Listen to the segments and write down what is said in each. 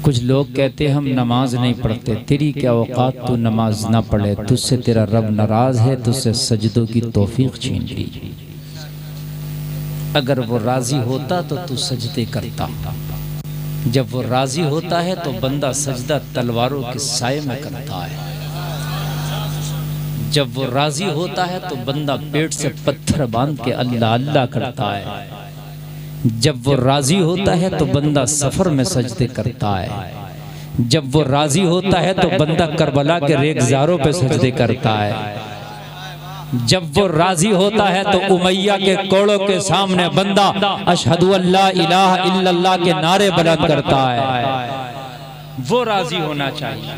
कुछ लोग कहते हम नमाज नहीं पढ़ते, तेरी क्या औकात तू नमाज ना पढ़े, तुझसे तेरा रब नाराज है, तुझसे सजदों की तौफीक छीन ली। अगर वो राजी होता तो तू सजदे करता, जब वो राजी होता है तो बंदा सजदा तलवारों के साए में करता है। जब वो राजी होता है तो बंदा पेट से पत्थर बांध के अल्लाह अल्लाह करता है। जब वो राजी होता है तो बंदा सफर में सजदे करता है। जब वो राजी होता है तो बंदा करबला के रेगजारों पे सजदे करता है। जब वो राजी होता है तो उमैया के कोड़ों के सामने बंदा अशहदु अल्ला इलाहा इल्लल्लाह के नारे बुलंद करता है। वो राजी होना चाहिए।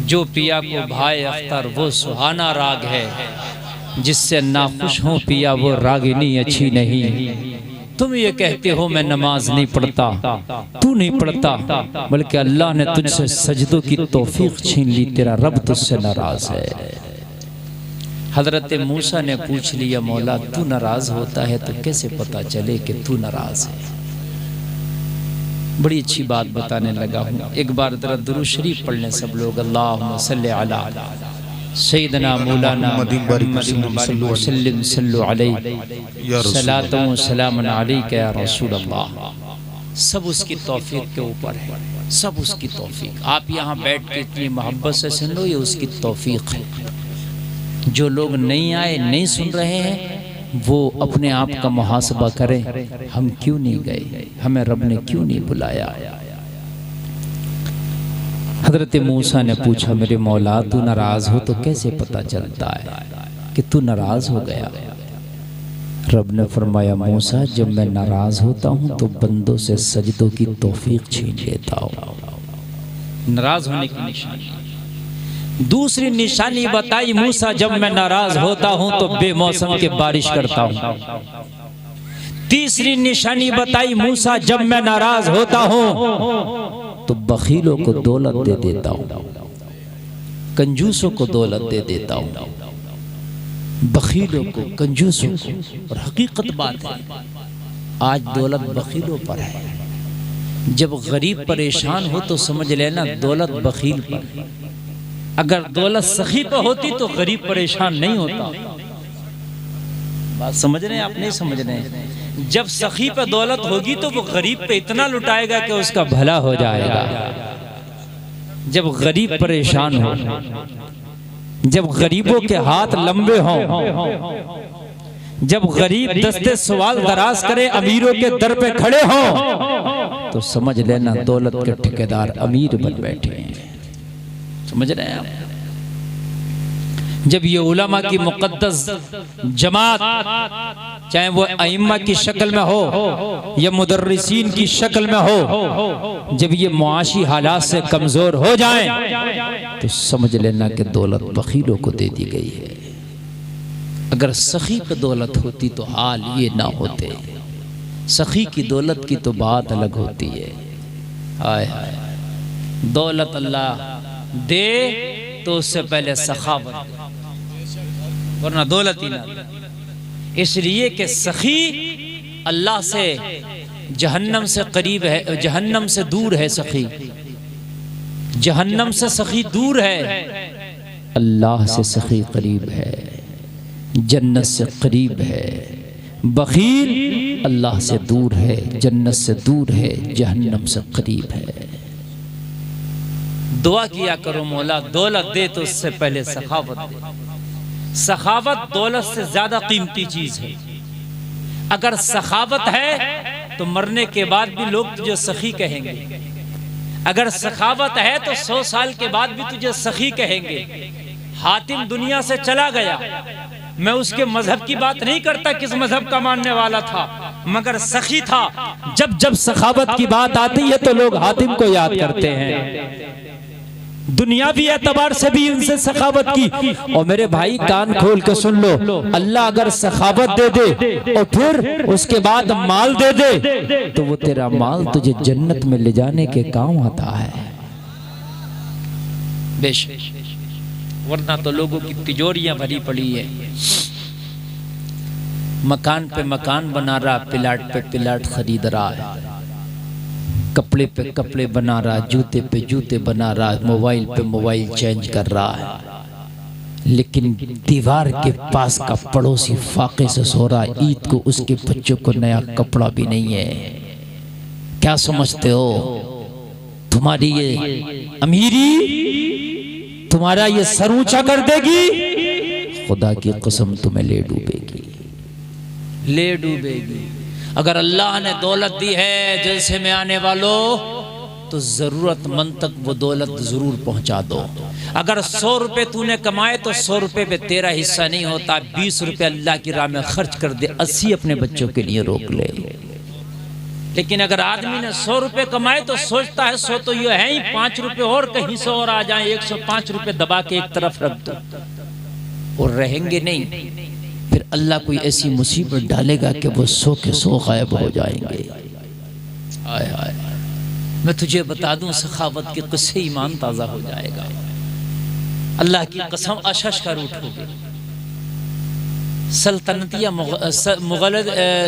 जो पिया को भाई अख्तर वो सुहाना राग है, जिससे नाखुश हो पिया वो रागिनी अच्छी नहीं। तुम ये कहते हो मैं नमाज नहीं पढ़ता, तू नहीं पढ़ता, बल्कि अल्लाह ने तुझसे सजदों की तौफीक छीन ली, तेरा रब तुझसे नाराज है। हजरत मूसा ने पूछ लिया, मौला तू नाराज होता है तो कैसे पता चले कि तू नाराज है। बड़ी अच्छी बात बताने लगा हूँ। एक बार जरा दुरूद शरीफ पढ़ लें सब लोग। अल्लाहुम्मा सल्ली अला सय्यदना मौलाना मुहम्मद सल्लु अलैहि सलातो व सलाम अलैका या रसूल अल्लाह। सब उसकी तौफीक के ऊपर है, सब उसकी तौफीक। आप यहाँ बैठ के इतनी मोहब्बत से सुन लो, ये उसकी तौफीक है। जो लोग नहीं आए, नहीं सुन रहे हैं, वो अपने आप का मुहासबा करें, हम क्यों नहीं गए, हमें रब ने क्यों नहीं बुलाया। हजरत मूसा ने पूछा, मेरे मौला तू नाराज हो तो कैसे पता चलता है कि तू नाराज हो गया। रब ने फरमाया, मूसा जब मैं नाराज होता हूँ तो बंदों से सजदों की तौफीक छीन लेता हूँ। नाराज होने की निशानी। दूसरी निशानी बताई मूसा, जब मैं नाराज होता हूं तो बेमौसम के बारिश करता हूं। तीसरी निशानी बताई मूसा, जब मैं नाराज होता हूं तो बखीलों को दौलत दे देता हूं, कंजूसों को दौलत दे देता हूं, बखीलों को, कंजूसों को। और हकीकत बात है, आज दौलत बखीलों पर है। जब गरीब परेशान हो तो समझ लेना दौलत बखील पर। अगर दौलत सखी पे होती तो गरीब परेशान नहीं होता। बात समझ रहे हैं आप, नहीं समझ रहे हैं? जब सखी पे दौलत होगी तो वो गरीब पे इतना लुटाएगा कि उसका भला हो जाएगा। जब गरीब परेशान हो, जब गरीबों के हाथ लंबे हों, जब गरीब दस्ते सवाल दराज करे, अमीरों के दर पे खड़े हों, तो समझ लेना दौलत के ठेकेदार अमीर बन बैठे हैं। समझ रहे हैं आप? जब ये उलमा की मुक़द्दस जमात, चाहे वो अइम्मा की शक्ल में हो या मुदर्रिसीन की शक्ल में हो, जब ये मुआशी हालात से कमजोर हो जाएं तो समझ लेना कि दौलत बखीलों को दे दी गई है। अगर सखी पे दौलत होती तो हाल ये ना होते। सखी की दौलत की तो बात अलग होती है। आय हाय, दौलत अल्लाह दे तो उससे पहले सखावत, वरना दौलत ही ना। इसलिए कि सखी अल्लाह से, जहन्नम से करीब है, जहन्नम से दूर है सखी। जहन्नम से सखी दूर है, अल्लाह से सखी करीब है, जन्नत से करीब है। बखील अल्लाह से दूर है, जन्नत से दूर है, जहन्नम से करीब है। दुआ किया करो, मौला दौलत दे तो उससे पहले सखावत दे। सखावत दौलत से ज्यादा कीमती चीज है। अगर सखावत है तो मरने के बाद भी लोग तुझे सखी कहेंगे। अगर सखावत है तो 100 साल के बाद भी तुझे सखी कहेंगे। हातिम दुनिया से चला गया, मैं उसके मजहब की बात नहीं करता, किस मजहब का मानने वाला था, मगर सखी था। जब जब सखावत की बात आती है तो लोग हातिम को याद करते हैं। दुनियावी एतबार से भी उनसे सखावत की। और मेरे भाई कान खोल के सुन लो, अल्लाह अगर सखावत दे दे और फिर उसके बाद माल दे दे तो वो तेरा माल तुझे जन्नत में ले जाने के काम आता है बेशक, वरना तो लोगों की तिजोरियां भरी पड़ी है। मकान पे मकान बना रहा, प्लाट पे प्लाट खरीद रहा है, कपड़े पे कपड़े बना रहा, जूते पे जूते बना रहा, मोबाइल पे मोबाइल चेंज कर रहा है, लेकिन दीवार के पास का पड़ोसी फाके से सो रहा, ईद को उसके बच्चों को नया कपड़ा भी नहीं है। क्या समझते हो? तुम्हारी ये अमीरी तुम्हारा ये सर ऊंचा कर देगी, खुदा की कसम तुम्हें ले डूबेगी, ले डूबेगी। अगर अल्लाह ने दौलत दी है जलसे में आने वालों, तो जरूरतमंद तक वो दौलत जरूर पहुंचा दो। अगर 100 रुपए तूने कमाए तो 100 रुपए पे तेरा हिस्सा नहीं होता, 20 रुपए अल्लाह की राह में खर्च कर दे, 80 अपने बच्चों के लिए रोक ले। लेकिन अगर आदमी ने 100 रुपए कमाए तो सोचता है 100 तो ये है ही, 5 रुपए और कहीं से और आ जाए, 105 रुपए दबा के एक तरफ रख दो, और रहेंगे नहीं। फिर अल्लाह कोई ऐसी मुसीबत डालेगा कि वो 100 के 100 गायब हो जाएंगे। आय आय, मैं तुझे बता दूं, सखावत के किस्से ईमान ताजा हो जाएगा। अल्लाह की कसम अशश कर उठोगे।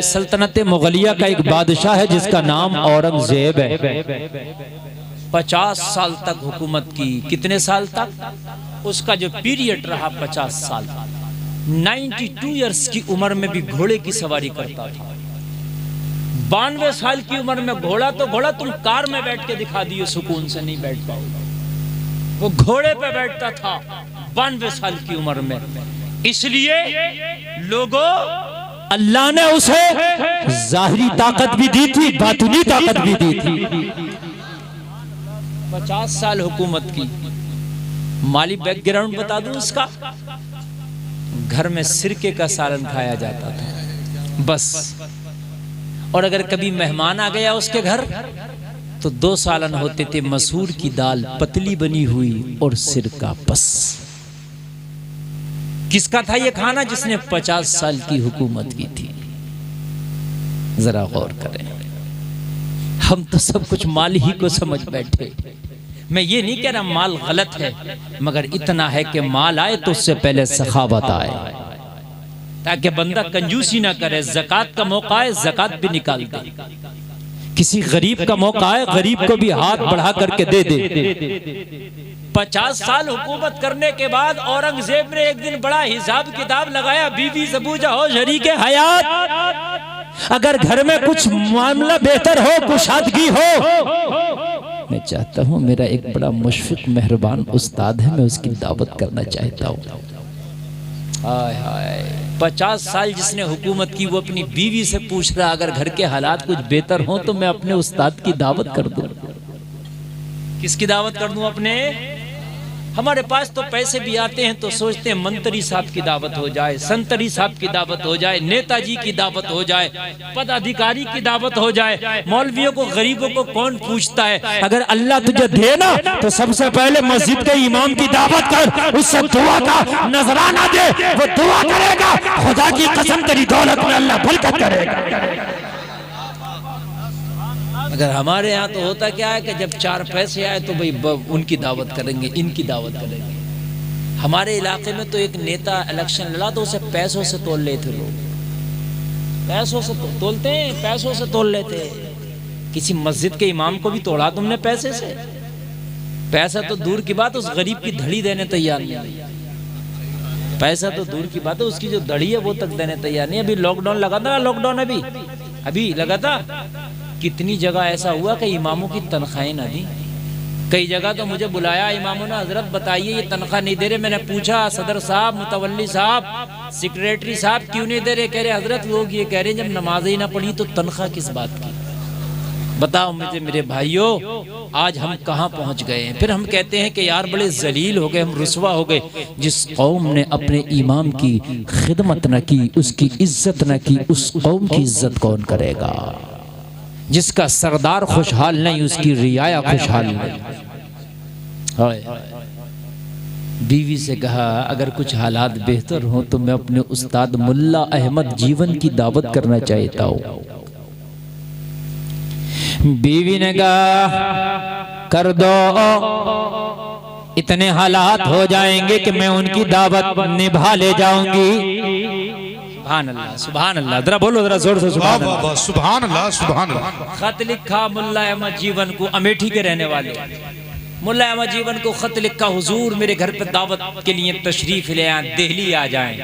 सल्तनत मुगलिया का एक बादशाह है जिसका नाम औरंगजेब है। 50 साल तक हुकूमत की। कितने साल तक? उसका जो पीरियड रहा 50 साल। 92 इयर्स की उम्र में भी घोड़े की सवारी करता था। 92 साल की उम्र में घोड़ा तो घोड़ा, तुम कार में बैठ के दिखा दिए, सुकून से नहीं बैठ पाओगे। वो घोड़े पे बैठता था 92 साल की उम्र में। इसलिए लोगों, अल्लाह ने उसे जाहिरी ताकत भी दी थी, बातिनी ताकत भी दी थी। 50 साल हुकूमत की। माली बैकग्राउंड बता दूं इसका, घर में सिरके का सालन खाया जाता था बस। और अगर कभी मेहमान आ गया उसके घर तो 2 सालन होते थे, मसूर की दाल पतली बनी हुई और सिरका बस। किसका था ये खाना? जिसने 50 साल की हुकूमत की थी। जरा गौर करें, हम तो सब कुछ माल ही को समझ बैठे। मैं ये नहीं कह रहा माल गलत है, मगर इतना है कि माल आए तो उससे पहले सखावत आए, ताकि बंदा कंजूसी ना करे। ज़कात का मौका आए ज़कात भी निकाल दे, किसी गरीब का मौका आए गरीब को भी हाथ बढ़ा करके दे दे। 50 साल हुकूमत करने के बाद औरंगजेब ने एक दिन बड़ा हिसाब किताब लगाया। बीवी ज़बूजा हो, शरीके हयात, अगर घर में कुछ मामला बेहतर हो, कुशादगी हो, मैं चाहता हूं, मेरा एक बड़ा मुशफिक मेहरबान उस्ताद है, मैं उसकी दावत करना चाहता हूं। हाय हाय, 50 साल जिसने हुकूमत की, वो अपनी बीवी से पूछ रहा अगर घर के हालात कुछ बेहतर हो तो मैं अपने उस्ताद की दावत कर दूं। किसकी दावत कर दूं? अपने। हमारे पास तो पैसे भी आते हैं तो सोचते हैं मंत्री साहब की दावत हो जाए, संतरी साहब की दावत हो जाए, नेताजी की दावत हो जाए, पदाधिकारी की दावत हो जाए। मौलवियों को, गरीबों को कौन पूछता है? अगर अल्लाह तुझे दे ना तो सबसे पहले मस्जिद के इमाम की दावत कर, उससे दुआ का नजराना दे, वो दुआ करेगा, खुदा की कसम तेरी दौलत में अल्लाह बरकत करेगा। अगर हमारे यहाँ तो होता क्या है कि जब 4 पैसे आए तो भाई उनकी दावत करेंगे, इनकी दावत करेंगे। हमारे इलाके में तो एक नेता इलेक्शन लड़ा तो उसे पैसों से तोल लेते लोग। पैसों से तोलते हैं, पैसों से तोल लेते। किसी मस्जिद के इमाम को भी तोड़ा तुमने पैसे से। पैसा तो दूर की बात, उस गरीब की धड़ी देने तैयार नहीं। पैसा तो दूर की बात है, उसकी जो धड़ी है वो तक देने तैयार नहीं। अभी लॉकडाउन लगा था, लॉकडाउन अभी लगा था। कितनी जगह ऐसा हुआ कि इमामों की तनख्वाहें ना दी। कई जगह तो मुझे बुलाया इमामों ने, हजरत बताइए ये तनख्वाह नहीं दे रहे। मैंने पूछा सदर साहब, मुतवल्ली साहब, सेक्रेटरी साहब क्यों नहीं दे रहे? कह रहे हजरत लोग ये कह रहे जब नमाज ही ना पढ़ी तो तनख्वाह किस बात की? बताओ मुझे मेरे भाइयों, आज हम कहाँ पहुँच गए हैं। फिर हम कहते हैं कि यार बड़े जलील हो गए, हम रुसवा हो गए। जिस कौम ने अपने इमाम की खिदमत न की, उसकी इज्जत न की, उस कौम की इज्जत कौन करेगा? जिसका सरदार खुशहाल नहीं, उसकी रियाया खुशहाल नहीं। बीवी से कहा अगर कुछ हालात बेहतर हो तो मैं अपने उस्ताद मुल्ला अहमद जीवन की दावत करना चाहता हूँ। बीवी ने कहा कर दो, इतने हालात हो जाएंगे कि मैं उनकी दावत निभा ले जाऊंगी। सुभान अल्लाह सुभान अल्लाह, जरा बोलो जरा जोर से सुभान अल्लाह सुभान अल्लाह सुभान अल्लाह। खत लिखा मुल्ला अहमद जीवन को, अमेठी के रहने वाले मुल्ला अहमद जीवन को खत लिखा, हुजूर मेरे घर पे दावत के लिए तशरीफ ले आए, दिल्ली आ जाएं।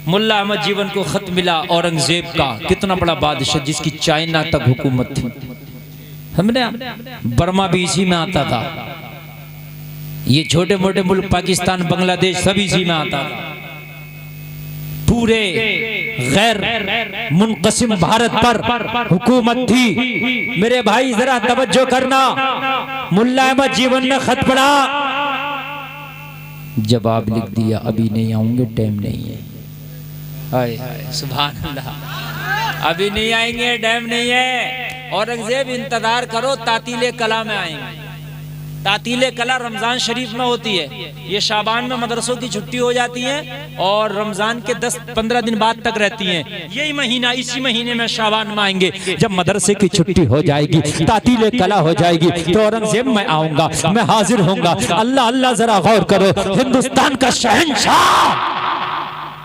मुल्ला अहमद जीवन को खत मिला औरंगजेब का, कितना बड़ा बादशाह जिसकी चाइना तक हुकूमत थी, हमने बर्मा भी इसी में आता था, ये छोटे मोटे मुल्क पाकिस्तान बांग्लादेश सब इसी में आता था। पूरे गैर मुनक़सिम भारत पर हुकूमत थी। मेरे भाई जरा तवज्जो करना, मुल्ला अहमद जीवन ने खत पढ़ा, जवाब लिख दिया अभी नहीं आऊंगे, टाइम नहीं है। हाय सुभान अल्लाह, अभी नहीं आएंगे, टाइम नहीं है। औरंगजेब इंतजार करो, तातीले कला में आएंगे। तातीले कला रमजान शरीफ में होती है, ये शाबान में मदरसों की छुट्टी हो जाती है और रमजान के 10-15 दिन बाद तक रहती हैं। यही महीना, इसी महीने में शाबान में आएंगे, जब मदरसे की छुट्टी हो जाएगी, तातीले कला हो जाएगी, तो औरंगजेब मैं आऊंगा, मैं हाजिर होऊंगा। अल्लाह अल्लाह, जरा गौर करो, हिंदुस्तान का शहंशाह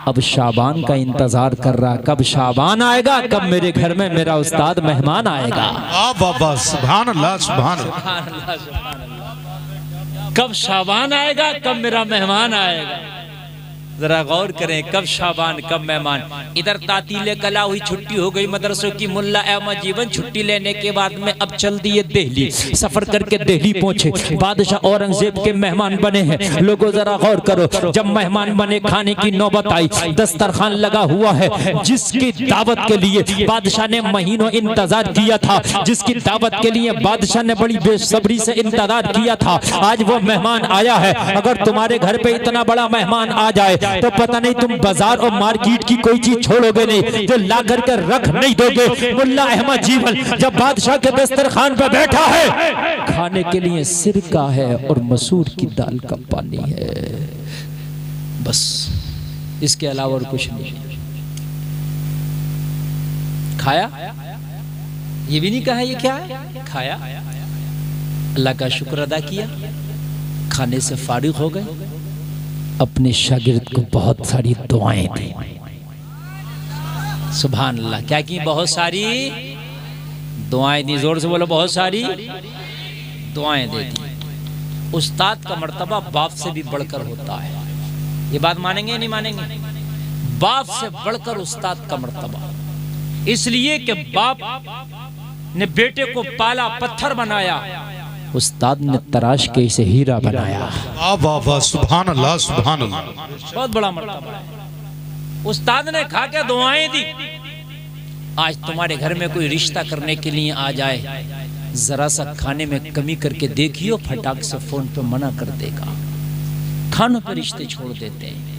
अब शाबान का इंतजार कर रहा, कब शाबान आएगा, कब मेरे घर में मेरा उस्ताद मेहमान आएगा। सुभान अल्लाह सुभान अल्लाह, कब शाबान आएगा, कब मेरा मेहमान आएगा। जरा गौर करें, कब शाबान कब मेहमान। इधर तातीले कला हुई, छुट्टी हो गई मदरसों की। मुल्ला अहमद जीवन छुट्टी लेने के बाद में अब चल दिए दिल्ली, सफर करके दिल्ली पहुंचे। बादशाह औरंगजेब के मेहमान बने हैं। लोगों जरा गौर करो, जब मेहमान बने, खाने की नौबत आई, दस्तरखान लगा हुआ है, जिसकी दावत के लिए बादशाह ने महीनों इंतजार किया था, जिसकी दावत के लिए बादशाह ने बड़ी बेसब्री से इंतजार किया था, आज वो मेहमान आया है। अगर तुम्हारे घर पे इतना बड़ा मेहमान आ जाए तो पता नहीं तुम बाजार और मार्केट की कोई चीज छोड़ोगे नहीं, जो ला करके रख नहीं दोगे। मुल्ला अहमद जीवन जब बादशाह के दस्तरखान पर बैठा है, खाने के लिए सिरका है और मसूर की दाल का पानी है, बस इसके अलावा और कुछ नहीं। खाया, ये भी नहीं कहा ये क्या है, खाया, अल्लाह का शुक्र अदा किया, खाने से फारिग हो गए। अपने शागिर्द को बहुत सारी दुआएं दी, सुभान अल्लाह, क्या की, बहुत सारी दुआएं दी, जोर से बोलो, बहुत सारी दुआएं दे दी। उस्ताद का मर्तबा बाप से भी बढ़कर होता है, ये बात मानेंगे नहीं मानेंगे? बाप से बढ़कर उस्ताद का मर्तबा, इसलिए कि बाप ने बेटे को पाला, पत्थर बनाया, उस्ताद ने तराश के इसे हीरा बनाया। सुभान अल्लाह सुभान अल्लाह, बहुत बड़ा मर्तबा है। उस्ताद ने खा के दुआएं दी। आज तुम्हारे घर में कोई रिश्ता करने के लिए आ जाए, जरा सा खाने में कमी करके देखियो, फटाक से फोन पे मना कर देगा। खानों पे रिश्ते छोड़ देते हैं,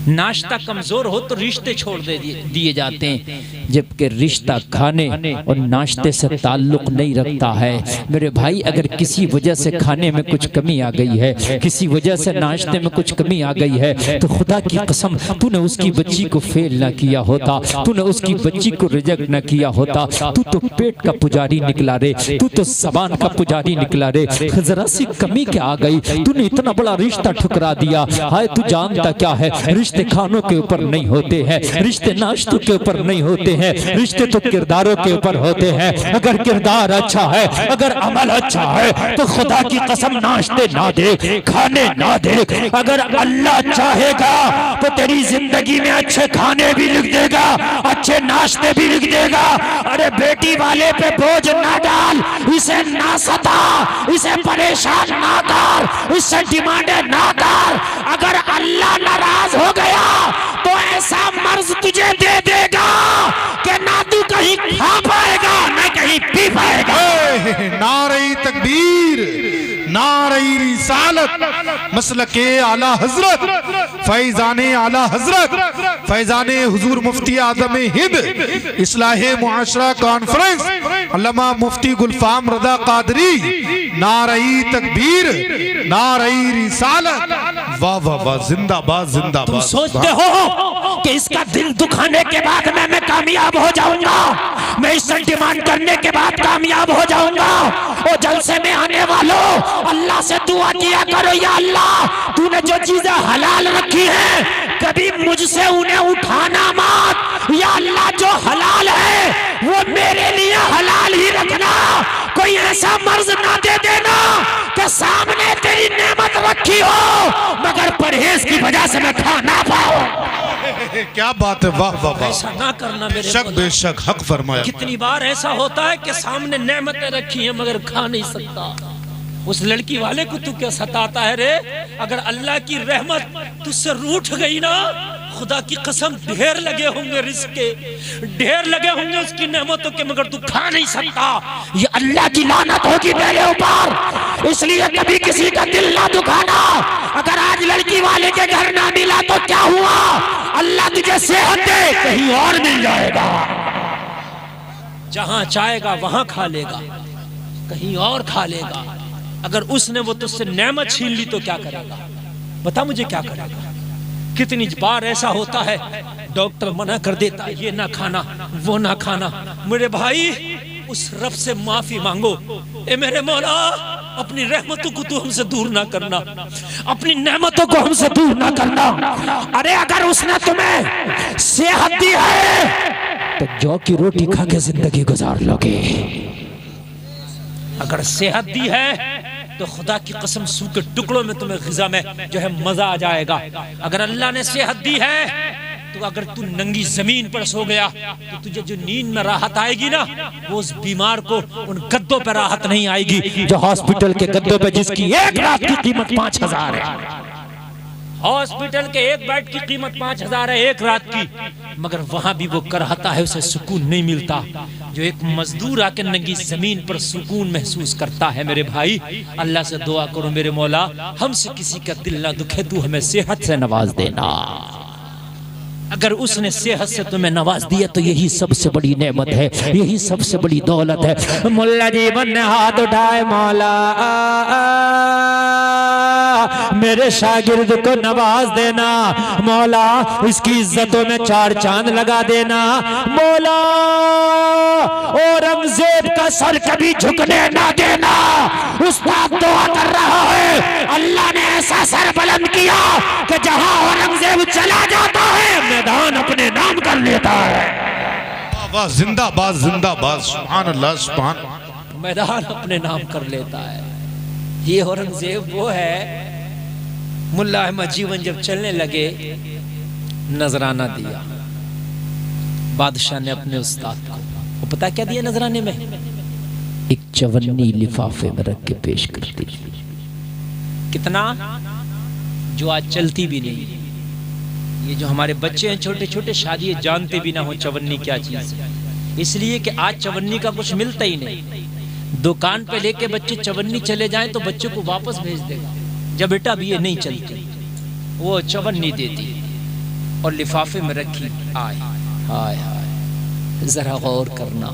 नाश्ता कमजोर हो तो रिश्ते छोड़ दिए जाते हैं, जबकि रिश्ता खाने और नाश्ते से ताल्लुक नहीं रखता है। मेरे भाई, अगर किसी वजह से खाने में कुछ कमी आ गई है, किसी वजह से नाश्ते में कुछ कमी आ गई है, तो खुदा की कसम तूने उसकी बच्ची को फेल ना किया होता, तूने उसकी बच्ची को रिजेक्ट ना किया होता। तू तो पेट का पुजारी निकला रे, तू तो ज़बान का पुजारी निकला रे। जरा सी कमी क्या आ गई, तूने इतना बड़ा रिश्ता ठुकरा दिया। हाय, तू जानता क्या है, रिश्ते खानों के ऊपर नहीं होते हैं, रिश्ते नाश्तों के ऊपर नहीं होते हैं, रिश्ते तो किरदारों के ऊपर होते हैं। अगर किरदार अच्छा है, अगर अमल अच्छा है, तो खुदा की कसम नाश्ते ना देख, खाने ना देख। अगर अल्लाह चाहेगा तो तेरी जिंदगी में अच्छे खाने भी लिख देगा, अच्छे नाश्ते भी लिख देगा। अरे बेटी वाले पे बोझ ना डाल, इसे ना सता, इसे परेशान ना कर, इससे डिमांडे ना कर। अगर अल्लाह नाराज हो गया तो ऐसा मर्ज तुझे दे देगा कि ना तू कहीं खा पाएगा ना कहीं पी पाएगा। नारे तकबीर, नारे रिसालत, मसलके आला हजरत, फैजाने आला हजरत, फैजाने हुजूर मुफ्ती आजम हिंद, इस्लाहे मुआशरा कॉन्फ्रेंस, अल्लामा मुफ्ती गुलफाम रदा कादरी। नारे तकबीर, नारे रिसालत, वाह वाह वाह, जिंदाबाद जिंदाबाद। तुम सोचते हो कि इसका दिल दुखाने के बाद मैं कामयाब हो जाऊंगा, मैं इससे डिमांड करने के बाद कामयाब हो जाऊंगा? और जलसे में आने वालों, अल्लाह से दुआ किया करो, या अल्लाह तूने जो चीजें हलाल रखी हैं कभी मुझसे उन्हें उठाना मत। या अल्लाह जो हलाल है वो मेरे लिए हलाल ही रखना। कोई ऐसा मर्ज ना दे देना कि सामने तेरी नेमत रखी हो मगर परहेज की वजह से मैं खा ना पाऊं। क्या बात है, वाह वाह वाह। ऐसा ना करना मेरे शक बेशक हक फरमाया। कितनी बार ऐसा होता है कि सामने नेमतें रखी हैं मगर खा नहीं सकता। उस लड़की वाले को तू क्या सताता है रे? अगर अल्लाह की रहमत तुझसे रूठ गई ना, खुदा की कसम ढेर लगे होंगे रिस्क के, ढेर लगे होंगे उसकी नेमतों के, मगर तू खा नहीं सकता। ये अल्लाह की लानत होगी तेरे ऊपर, इसलिए कभी किसी का दिल ना दुखाना। अगर आज लड़की वाले के घर ना मिला तो क्या हुआ? अल्लाह तुझे सेहत दे, कहीं और मिल जाएगा। जहां चाहेगा वहां खा लेगा, कहीं और खा लेगा। अगर उसने वो तुझसे नेमत छीन ली तो क्या करेगा? बता मुझे क्या करेगा? कितनी बार ऐसा होता है, डॉक्टर मना कर देता है ये ना खाना वो ना खाना। मेरे भाई उस रब से माफी मांगो, ए मेरे मौला अपनी रहमतों को तू हमसे दूर ना करना, अपनी नेमतों को हमसे दूर ना करना। अरे अगर उसने तुम्हें सेहत दी है तो जौ की रोटी खा के जिंदगी गुजार लोगे। अगर सेहत दी है तो खुदा की कसम सूखे टुकड़ों में तुम्हें ग़िज़ा में जो है मजा आ जाएगा। अगर अल्लाह ने सेहत दी है तो अगर तू नंगी जमीन पर सो गया तो तुझे जो नींद में राहत आएगी ना, वो उस बीमार को उन गद्दों पर राहत नहीं आएगी जो हॉस्पिटल के गद्दों पे जिसकी एक रात की कीमत 5000 है। हॉस्पिटल के एक बेड की कीमत 5000 है एक रात की, मगर वहां भी वो करहता है, उसे सुकून नहीं मिलता। जो एक मजदूर आके नंगी जमीन पर सुकून महसूस करता है। मेरे भाई अल्लाह से दुआ करो मेरे मौला हमसे किसी का दिल ना दुखे, तू हमें सेहत से नवाज देना। अगर उसने सेहत से तुम्हें नवाज दिया तो यही सबसे बड़ी नेमत है, यही सबसे बड़ी दौलत है। मुल्ला जीवन ने हाथ उठाए, मौला मेरे शागिर्द को नवाज देना, मौला इसकी इज्जतों में 4 चांद लगा देना। मौला औरंगजेब का सर कभी झुकने ना देना। उस्ताद दुआ कर रहा है, अल्लाह ने ऐसा सर बुलंद किया कि जहां औरंगजेब चला जाता है मैदान अपने नाम कर लेता है। वाह, जिंदाबाद जिंदाबाद, सुभान अल्लाह सुभान। मैदान अपने नाम कर लेता है। ये औरंगजेब वो है, मुल्ला अहमद जीवन जब चलने लगे नजराना दिया बादशाह ने अपने उस्ताद को। वो पता क्या दिया नजराने में? एक चवन्नी लिफाफे में रख के पेश कर दी। कितना? जो आज चलती भी नहीं। ये जो हमारे बच्चे हैं छोटे छोटे, शादी जानते भी ना हो चवन्नी क्या चीज है, इसलिए कि आज चवन्नी का कुछ मिलता ही नहीं। दुकान पे लेके बच्चे चवन्नी चले जाएं तो बच्चे को वापस भेज देगा, जब बेटा अभी ये नहीं चलती। वो चवन्नी देती और लिफाफे में रखी। आय हाय हाय, जरा गौर करना।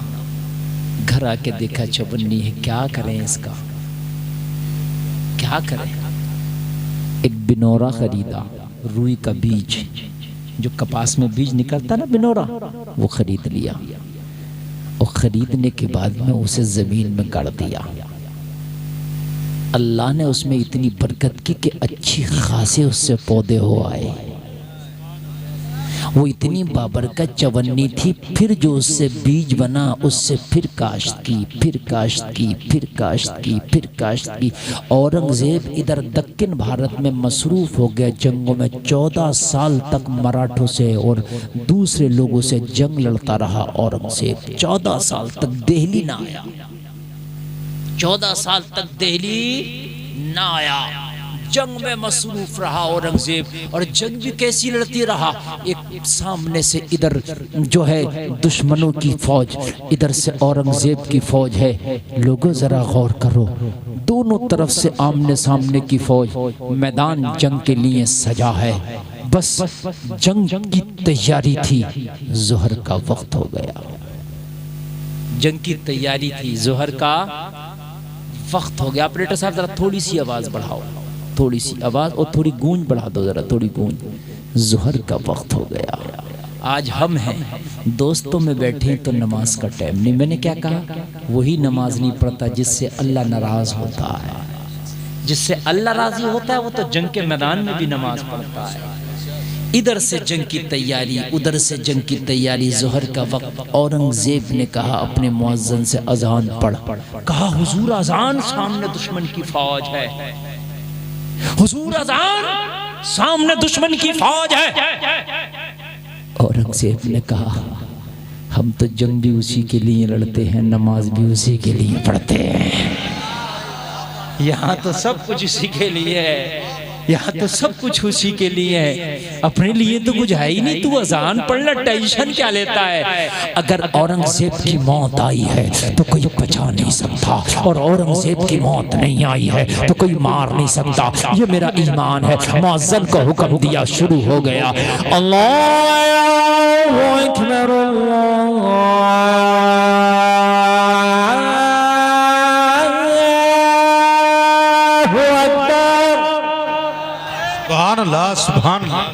घर आके देखा चवन्नी है, क्या करें इसका, क्या करें? एक बिनौरा खरीदा, रुई का बीज, जो कपास में बीज निकलता ना बिनौरा, वो खरीद लिया और खरीदने के बाद में उसे जमीन में गाड़ दिया। अल्लाह ने उसमें इतनी बरकत की कि अच्छी खासे उससे पौधे हो आए। वो इतनी बाबरकत चवन्नी थी, फिर जो उससे बीज बना उससे फिर काश्त की, फिर काश्त की, फिर काश्त की, फिर काश्त की। औरंगजेब इधर दक्षिण भारत में मसरूफ हो गया जंगों में। 14 साल तक मराठों से और दूसरे लोगों से जंग लड़ता रहा औरंगजेब। 14 साल तक दिल्ली ना आया, 14 साल तक दिल्ली ना आया। जंग में मसरूफ रहा औरंगजेब, और जंग भी कैसी लड़ती रहा। एक सामने से इधर जो है दुश्मनों की फौज, इधर से औरंगजेब की फौज है। लोगों जरा गौर करो, दोनों तरफ से आमने सामने की फौज। मैदान जंग के लिए सजा है, बस जंग की तैयारी थी। जोहर का वक्त हो गया, जंग की तैयारी थी, जोहर का वक्त हो गया। ऑपरेटर साहब जरा थोड़ी सी आवाज बढ़ाओ, थोड़ी सी आवाज और थोड़ी गूंज बढ़ा दो, जरा थोड़ी गूंज। जोहर का वक्त हो गया। आज हम हैं दोस्तों में बैठे तो नमाज का टाइम नहीं। मैंने क्या कहा? वही नमाज नहीं पढ़ता जिससे अल्लाह नाराज होता है। जिससे अल्लाह राजी होता है वो तो जंग के मैदान में भी नमाज पढ़ता है। इधर से जंग की तैयारी, उधर से जंग की तैयारी। जोहर का वक्त, औरंगजेब ने कहा अपने मुअज्जिन से अजान पढ़। कहा हुजूर अजान, सामने दुश्मन की फौज है। हुजूर अजान, सामने दुश्मन की फौज है। औरंगजेब ने कहा हम तो जंग भी उसी के लिए लड़ते हैं, नमाज भी उसी के लिए पढ़ते हैं। यहाँ तो सब कुछ उसी के लिए है, यहाँ तो सब कुछ उसी के लिए है, अपने लिए तो कुछ है ही नहीं। तू अजान पढ़ना, टेंशन क्या लेता है। अगर औरंगजेब की मौत आई है तो कोई बचा नहीं सकता, और औरंगजेब की मौत नहीं आई है तो कोई मार नहीं सकता। ये मेरा ईमान है। मुअज्जिन को हुक्म दिया, शुरू हो गया। अल्लाहु अकबर, सुभान अल्लाह, सुभान अल्लाह।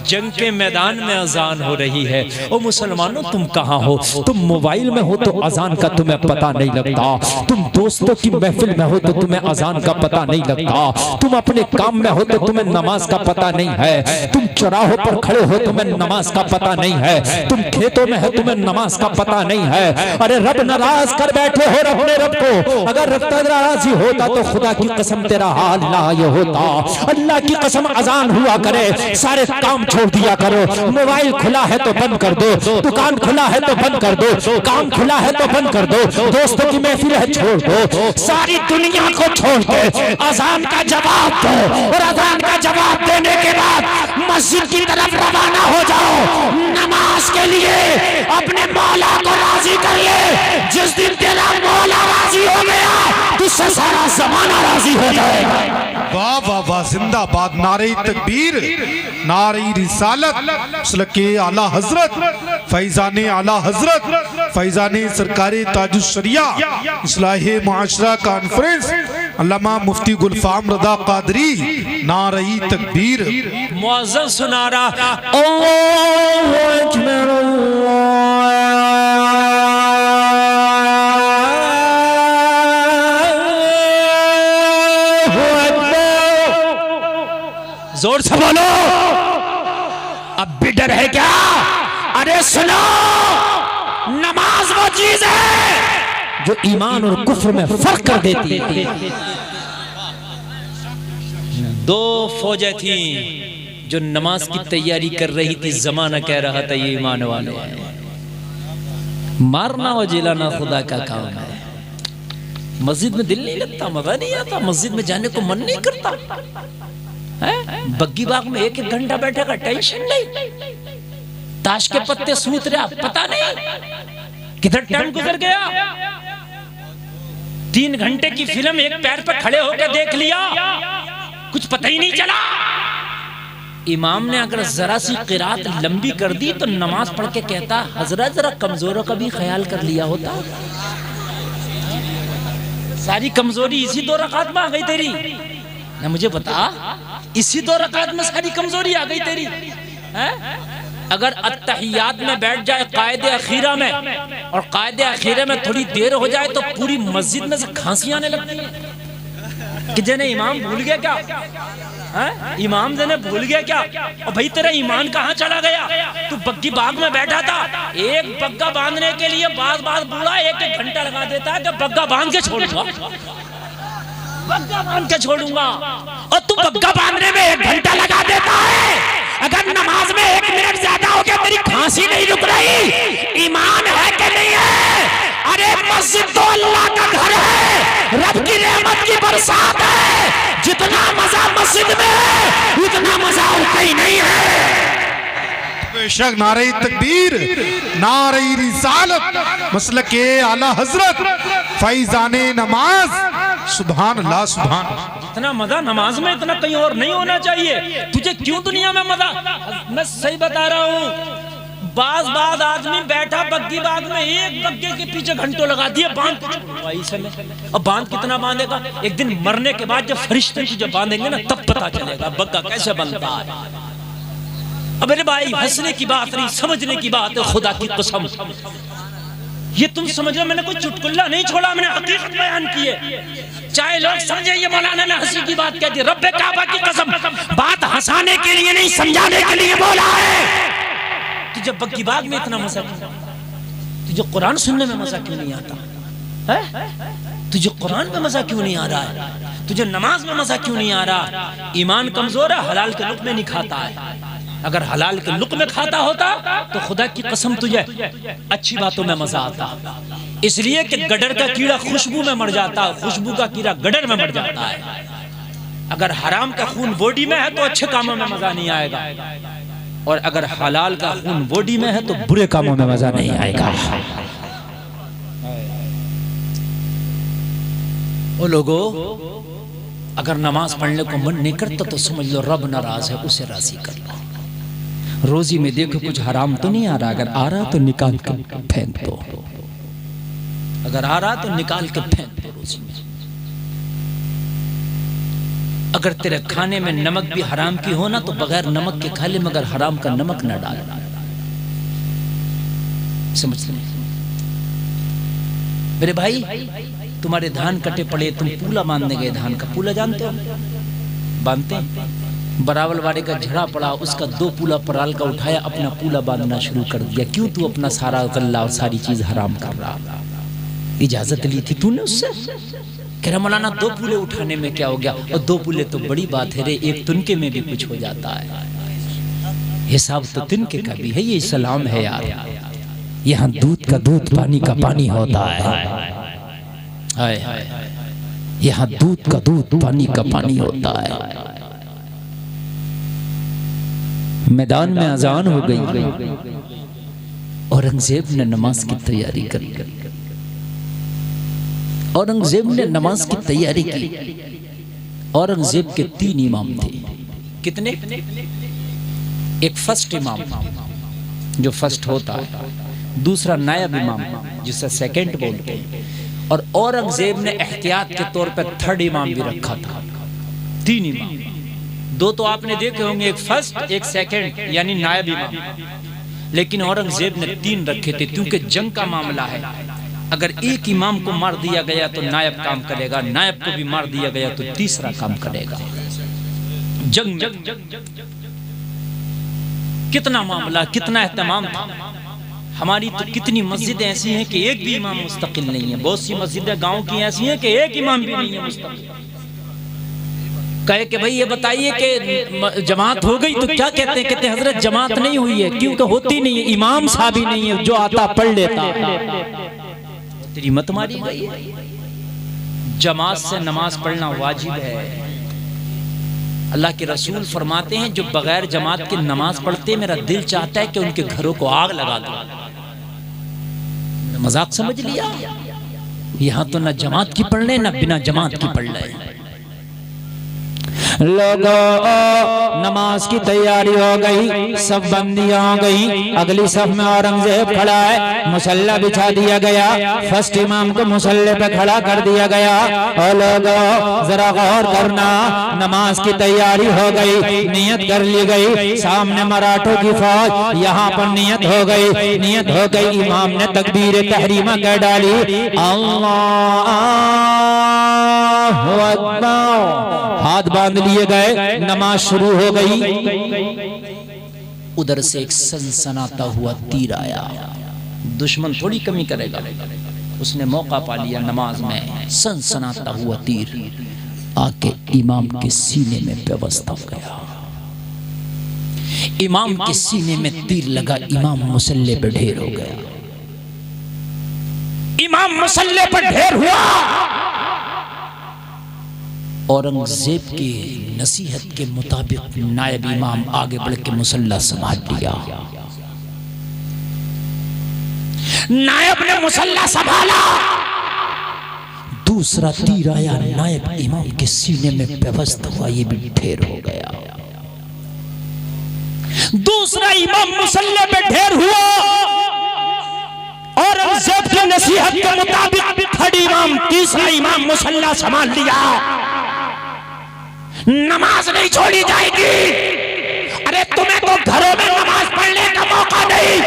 जंग के मैदान में अजान हो रही है। ओ मुसलमानों, तुम कहाँ हो? तुम मोबाइल में हो तो अजान का तुम्हें पता नहीं लगता, तुम दोस्तों की महफिल में हो तो तुम्हें अजान का पता नहीं लगता, तुम अपने काम में हो तो तुम्हें नमाज का पता नहीं है, तुम चौराहों पर खड़े हो तुम्हें नमाज का पता नहीं है, तुम खेतों में हो तुम्हें नमाज का पता नहीं है। अरे रब नाराज कर बैठे हो अपने रब को। अगर रब नाराज होता तो खुदा की कसम तेरा हाल ना ये होता। अल्लाह की कसम, अजान हुआ करे, सारे काम छोड़ दिया करो। मोबाइल खुला है तो बंद कर दो, दुकान खुला है तो बंद कर दो, काम खुला है तो बंद कर दो, दोस्तों की महफिल है छोड़ दो, सारी दुनिया को छोड़ दो, अजान का जवाब दो, और अजान का जवाब देने के बाद मस्जिद की तरफ रवाना हो जाओ नमाज के लिए। अपने मौला को राजी कर ले। जिस दिन तेरा मौला राजी हो गया, तुझसे सारा जमाना राजी हो जाएगा। वाह वाह वाह, जिंदाबाद। नारे तकबीर, नारे रिसालत, सलके आला हजरत, फैजाने आला हजरत, फैजाने सरकारी ताजुशरिया इस्लाहे माशरा कॉन्फ्रेंस अल्लामा मुफ्ती गुलफाम रदा कादरी। नारे तकबीर। मुअज्जिन सुना रहा, जोर से बोलो। अब भी डर है क्या? अरे सुनो, नमाज वो चीज है जो ईमान और कुफ्र में फर्क कर देती है। दो फौजें थी जो नमाज की तैयारी कर रही थी। जमाना कह रहा था ये ईमान वाले हैं। मारना और जिलाना खुदा का काम है। मस्जिद में दिल नहीं लगता, मजा नहीं आता, मस्जिद में जाने को मन नहीं करता है? बग्गी बाग में एक घंटा बैठेगा, टेंशन नहीं, ताश के पत्ते सूत रहा, पता नहीं किधर टाइम गुजर गया। 3 घंटे की फिल्म एक पैर पर खड़े होकर देख लिया, कुछ पता ही नहीं चला। इमाम ने अगर जरा सी किरात लंबी कर दी तो नमाज पढ़ के कहता, हजरत जरा कमजोरों का भी ख्याल कर लिया होता। सारी कमजोरी इसी 2 रकात में आ गई तेरी। ना मुझे बता, इसी 2 रकात में सारी कमजोरी आ गई तेरी है? अगर अत्तहियात में बैठ जाए कायदे अखीरा में, और कायदे अखीरे में थोड़ी देर हो जाए तो पूरी मस्जिद में से खांसी आने लगती है कि जने इमाम भूल गया क्या है? इमाम जने भूल गया क्या? और भाई तेरा ईमान कहाँ चला गया? तू बग्गी बाग में बैठा था, एक बग्गा बांधने के लिए बार बूढ़ा 1-1 घंटा लगा देता है कि बग्गा बांध के छोड़ूंगा, बग्गा बांध के छोड़ूंगा, और तू बग्गा बांधने में 1 घंटा लगा देता है। अगर नमाज में 1 मिनट ज्यादा हो गया, तेरी खांसी नहीं रुक रही, ईमान है कि नहीं है? अरे मस्जिद तो अल्लाह का घर है, रब की रहमत की बरसात है। जितना मजा मस्जिद में है उतना मजा और कहीं नहीं है। बेशक। नारे तकबीर, नारे रिसालत, मसलके आला हजरत, फैजाने नमाज। सुभान अल्लाह, सुभान अल्लाह। इतना मजा नमाज में, इतना कहीं और नहीं होना चाहिए। तुझे क्यों दुनिया में मजा? मैं सही बता रहा हूँ, बाज आदमी बैठा बग्गी बाग में, एक बग्गे के पीछे घंटों लगा दिए बांध में। अब बांध कितना बांधेगा? एक दिन मरने के बाद जब फरिश्ते तुझे बांधेंगे ना, तब पता चलेगा बग्गा कैसे बनता है। अब मेरे भाई, हंसने की बात नहीं, समझने की बात है। खुदा की कसम, ये तुम समझ लो मैंने कोई चुटकुला नहीं छोड़ा, मैंने हकीकत बयान की है। चाहे लोग समझे ये मौलाना ने हंसी की बात कह दी, रब्बे काबा की कसम बात हंसाने के लिए नहीं समझाने के लिए बोला है। तुझे बग्गी बाग में इतना मजा क्यों, तुझे कुरान सुनने में मजा क्यों नहीं आता है? तुझे कुरान में मजा क्यों नहीं आ रहा है? तुझे नमाज में मजा क्यों नहीं आ रहा? ईमान कमजोर है, हलाल के लुक में नहीं खाता है। अगर हलाल के लुक में खाता होता तो खुदा की कसम तुझे अच्छी बातों में मजा आता। इसलिए कि गडर का कीड़ा खुशबू में मर जाता, खुशबू का कीड़ा गडर में मर जाता है। अगर हराम का खून बॉडी में है तो अच्छे कामों में मजा नहीं आएगा, और अगर हलाल का खून बॉडी में है तो बुरे कामों में मजा नहीं आएगा। ओ लोगों, अगर नमाज पढ़ने को मन नहीं करता तो समझ लो रब नाराज है, उसे राजी कर लो। रोजी में देखो कुछ हराम तो नहीं आ रहा, अगर आ रहा तो निकाल कर फेंक दो, अगर आ रहा तो निकाल के फेंक दो रोजी में। अगर तेरे खाने में नमक भी हराम की हो ना तो बगैर नमक के खा ले, मगर हराम का नमक न डाल। समझते नहीं मेरे भाई? तुम्हारे धान कटे पड़े, तुम पूला बांधने गए, धान का पूला जानते हो? बांधते हैं। बरावल वाले का झड़ा पड़ा, उसका 2 पूला पराल का उठाया, अपना पूला बांधना शुरू कर दिया। क्यों? तू अपना सारा गल्ला और सारी चीज हराम कर रहा। इजाजत ली थी तूने उससे? कह रहा मौलाना 2 पूले उठाने में क्या हो गया? और 2 पूले तो बड़ी बात है रे, एक तिनके में भी कुछ हो जाता है। हिसाब तो तिनके का भी है, ये इस्लाम है यार। यहाँ दूध का दूध, पानी का पानी होता है। हाय हाय, यहाँ दूध का दूध, पानी का पानी होता है। मैदान में अजान हो गई, औरंगजेब ने नमाज की तैयारी करी। औरंगजेब ने नमाज की तैयारी की। औरंगजेब के 3 इमाम थे। कितने? एक फर्स्ट इमाम जो फर्स्ट होता है, दूसरा नायब इमाम जिसे सेकंड बोलते हैं, और औरंगजेब ने एहतियात के तौर पर 3rd इमाम भी रखा था। 3 इमाम, 2 तो आपने देखे होंगे, एक फर्स्ट एक सेकंड यानी नायब इमाम। लेकिन औरंगजेब ने 3 रखे थे, क्योंकि जंग का मामला है। अगर एक इमाम को मार दिया गया तो नायब काम करेगा, नायब को भी मार दिया गया तो तीसरा काम करेगा। जंग में कितना मामला, कितना एहतमाम था। हमारी तो कितनी मस्जिदें ऐसी हैं कि एक भी इमाम मुस्तकिल नहीं है। बहुत सी मस्जिदें गांव की ऐसी हैं कि एक इमाम भी नहीं है मुस्तकिल। कहे कि भाई ये बताइए कि जमात हो गई तो क्या कहते हैं? कहते हैं हजरत जमात नहीं हुई है, क्योंकि होती नहीं है, इमाम साहब ही नहीं है, जो आता पढ़ लेता। तेरी मत मारी गई। जमात से नमाज पढ़ना वाजिब है। अल्लाह के रसूल फरमाते हैं जो बगैर जमात के नमाज पढ़ते, मेरा दिल चाहता है कि उनके घरों को आग लगा दो। मजाक समझ लिया? यहाँ तो ना जमात की पढ़ रहे, ना बिना जमात की पढ़ रहे। लोगों, नमाज की तैयारी हो गई, सब बंदियां हो गई। अगली सफ में औरंगजेब खड़ा है, मुसल्ला बिछा दिया गया। फर्स्ट इमाम को मुसल्ले पे खड़ा कर दिया गया। और लोगों जरा गौर करना, नमाज की तैयारी हो गई, नियत कर ली गई। सामने मराठों की फौज, यहाँ पर नियत हो गई, नियत हो गई। इमाम ने तकबीर तहरीमा कह डाली, अल्लाह अकबर, हाथ बांध लिए गए, नमाज शुरू हो गई। उधर से एक सनसनाता हुआ तीर आया। दुश्मन थोड़ी कमी करेगा, उसने मौका पा लिया नमाज में। सनसनाता हुआ तीर आके इमाम के सीने में व्यवस्था हो गया। इमाम के सीने में तीर लगा, इमाम मुसल्ले पे ढेर हो गया। इमाम मुसल्ले पर ढेर हुआ। औरंगजेब की नसीहत के मुताबिक नायब इमाम आगे बढ़ के मुसल्ला संभाल लिया। नायब ने मुसल्ला संभाला। दूसरा तीर आया, नायब इमाम के सीने में व्यवस्था हुआ, ये भी ढेर हो गया। दूसरा इमाम मुसल्ले पे ढेर हुआ। औरंगजेब की नसीहत के मुताबिक थर्ड इमाम, तीसरा इमाम मुसल्ला संभाल लिया। नमाज नहीं छोड़ी जाएगी। अरे तुम्हें तो घरों में नमाज पढ़ने का मौका नहीं,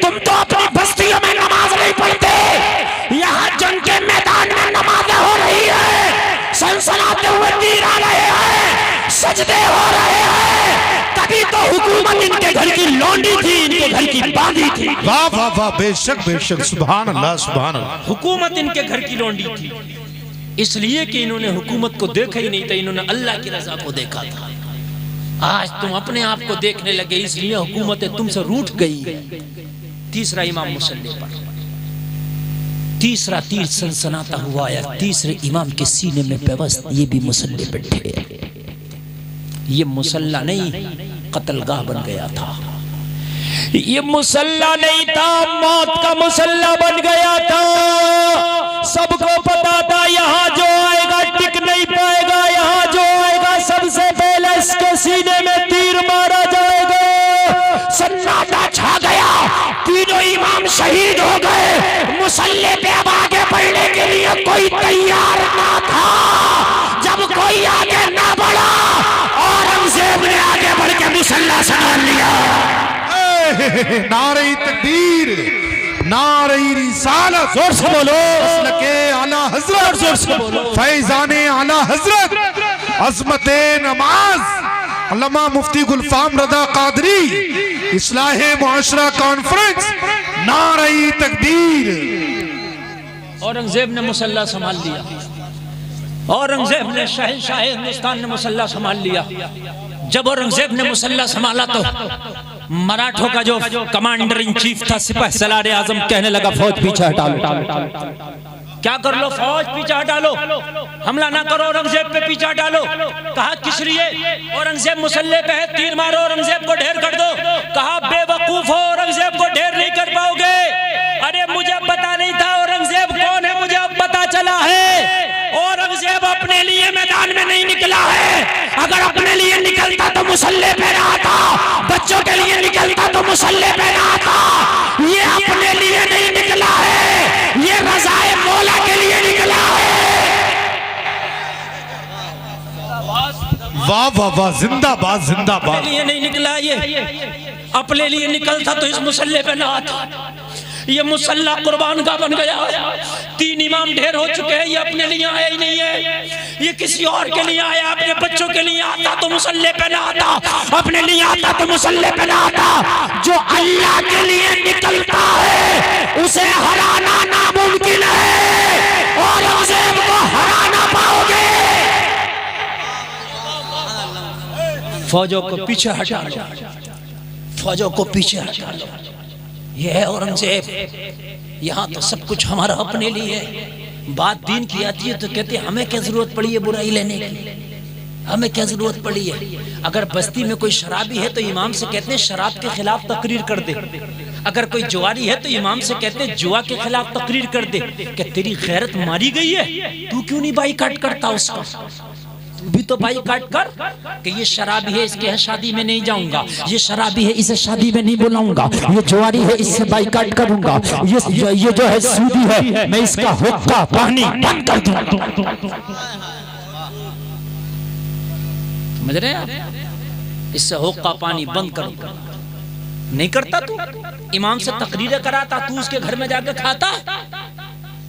तुम तो अपनी बस्तियों में नमाज नहीं पढ़ते, यहाँ जंग के मैदान में नमाजें हो रही है, सनसनाते हुए तीर आ रहे हैं, सजदे हो रहे हैं, तभी तो हुकूमत इनके घर की लौंडी थी, इनके घर की बांदी थी। वाह वाह वाह, बेशक बेशक, सुभान अल्लाह सुभान अल्लाह। हुकूमत इनके घर की लौंडी थी, इसलिए कि इन्होंने हुकूमत को देखा ही नहीं था, इन्होंने अल्लाह की रजा को देखा था। आज तुम अपने आप को देखने लगे, इसलिए हुकूमतें तुमसे रूठ गई। तीसरा इमाम मुसल्ले पर, तीसरा तीर सनसनाता हुआ आया तीसरे इमाम के सीने में पेवस्त, ये भी मुसल्ले पे ठहरे। ये मुसल्ला नहीं, कत्लगाह बन गया था। ये मुसल्ला नहीं था, मौत का मुसल्ला बन गया था। सबको पता था यहाँ जो आएगा टिक नहीं पाएगा, यहाँ जो आएगा सबसे पहले इसके सीने में तीर मारा जाएगा। सन्नाटा छा गया, तीनों इमाम शहीद हो गए। मुसल्ले पे अब आगे बढ़ने के लिए कोई तैयार ना था। जब कोई आगे ना बढ़ा, औरंगजेब ने आगे बढ़ के मुसल्ला संभाल लिया। नारे तकबीर, नारे रिसालत, जोर से बोलो। मसलके आला हजरत, जोर से बोलो। फैजाने आला हजरत, अजमते नमाज, अल्लामा मुफ्ती गुलफाम रदा कादरी, इस्लाहे मुआशरा कॉन्फ्रेंस, नारे तकबीर। औरंगजेब ने मुसल्ला संभाल लिया, औरंगजेब ने शहंशाह हिंदुस्तान ने मुसल्ला संभाल लिया। जब औरंगजेब ने मुसल्ला संभाला तो मराठों का जो कमांडर इन चीफ था, सिपाही सलार आजम, कहने लगा फौज पीछे हटा लो। क्या कर लो, फौज पीछे हटा लो, हमला ना करो, औरंगजेब पे पीछे हटा लो। कहा किस लिए? औरंगजेब मुसल्ले पे है, तीर मारो, औरंगजेब को ढेर कर दो। कहा बेवकूफ हो, औरंगजेब को ढेर नहीं कर पाओगे। अरे मुझे पता नहीं था औरंगजेब कौन है, मुझे अब पता चला है। औरंगजेब अपने लिए मैदान में नहीं निकला है। अगर अपने लिए निकलता तो मुसल्ले पे ना आता, बच्चों के लिए निकलता तो मुसल्ले पे ना आता। ये अपने लिए नहीं निकला है, ये रज़ाए मौला के लिए निकला है। वाह वाह वाह, जिंदाबाद जिंदाबाद। अपने लिए नहीं निकला, ये अपने लिए निकलता तो इस मुसल्ले पे ना आता। ये मुसल्ला कुर्बान का बन गया। तीन इमाम ढेर हो चुके हैं, ये अपने लिए आया ही नहीं है, ये किसी और के लिए आया। अपने बच्चों के लिए आता तो मुसल्ले पे ना आता, अपने लिए आता तो मुसल्ले पे ना आता। जो अल्लाह के लिए निकलता है उसे हराना नामुमकिन है, और औरंगजेब को हरा ना पाओगे। फौजों को पीछे हटा लो, फौजों को पीछे हटा लो। ये है औरंगजेब, यहाँ तो सब कुछ हमारा अपने लिए है। बात दीन की आती है तो कहते हैं हमें क्या जरूरत पड़ी है बुराई लेने की, हमें क्या जरूरत पड़ी है। अगर बस्ती में कोई शराबी है तो इमाम से कहते हैं शराब के खिलाफ तकरीर कर दे। अगर कोई जुआरी है तो इमाम से कहते हैं जुआ के खिलाफ तकरीर कर दे। कि तेरी गैरत मारी गई है, तू क्यों नहीं बाईकाट करता उसका? भी तो बाई काट कर कि ये शराबी है, इसके यहाँ शादी में नहीं जाऊंगा, ये शराबी है, इसे शादी में नहीं बुलाऊंगा, ये जुआरी है, इससे बाईकाट करूंगा, ये जो है सूदी है, मैं इसका हुक्का पानी बंद कर दूंगा। समझ रहे हैं? इससे हुक्का पानी बंद करूंगा। नहीं करता तू, इमाम से तकरीरें कराता, तू उसके घर में जाकर खाता,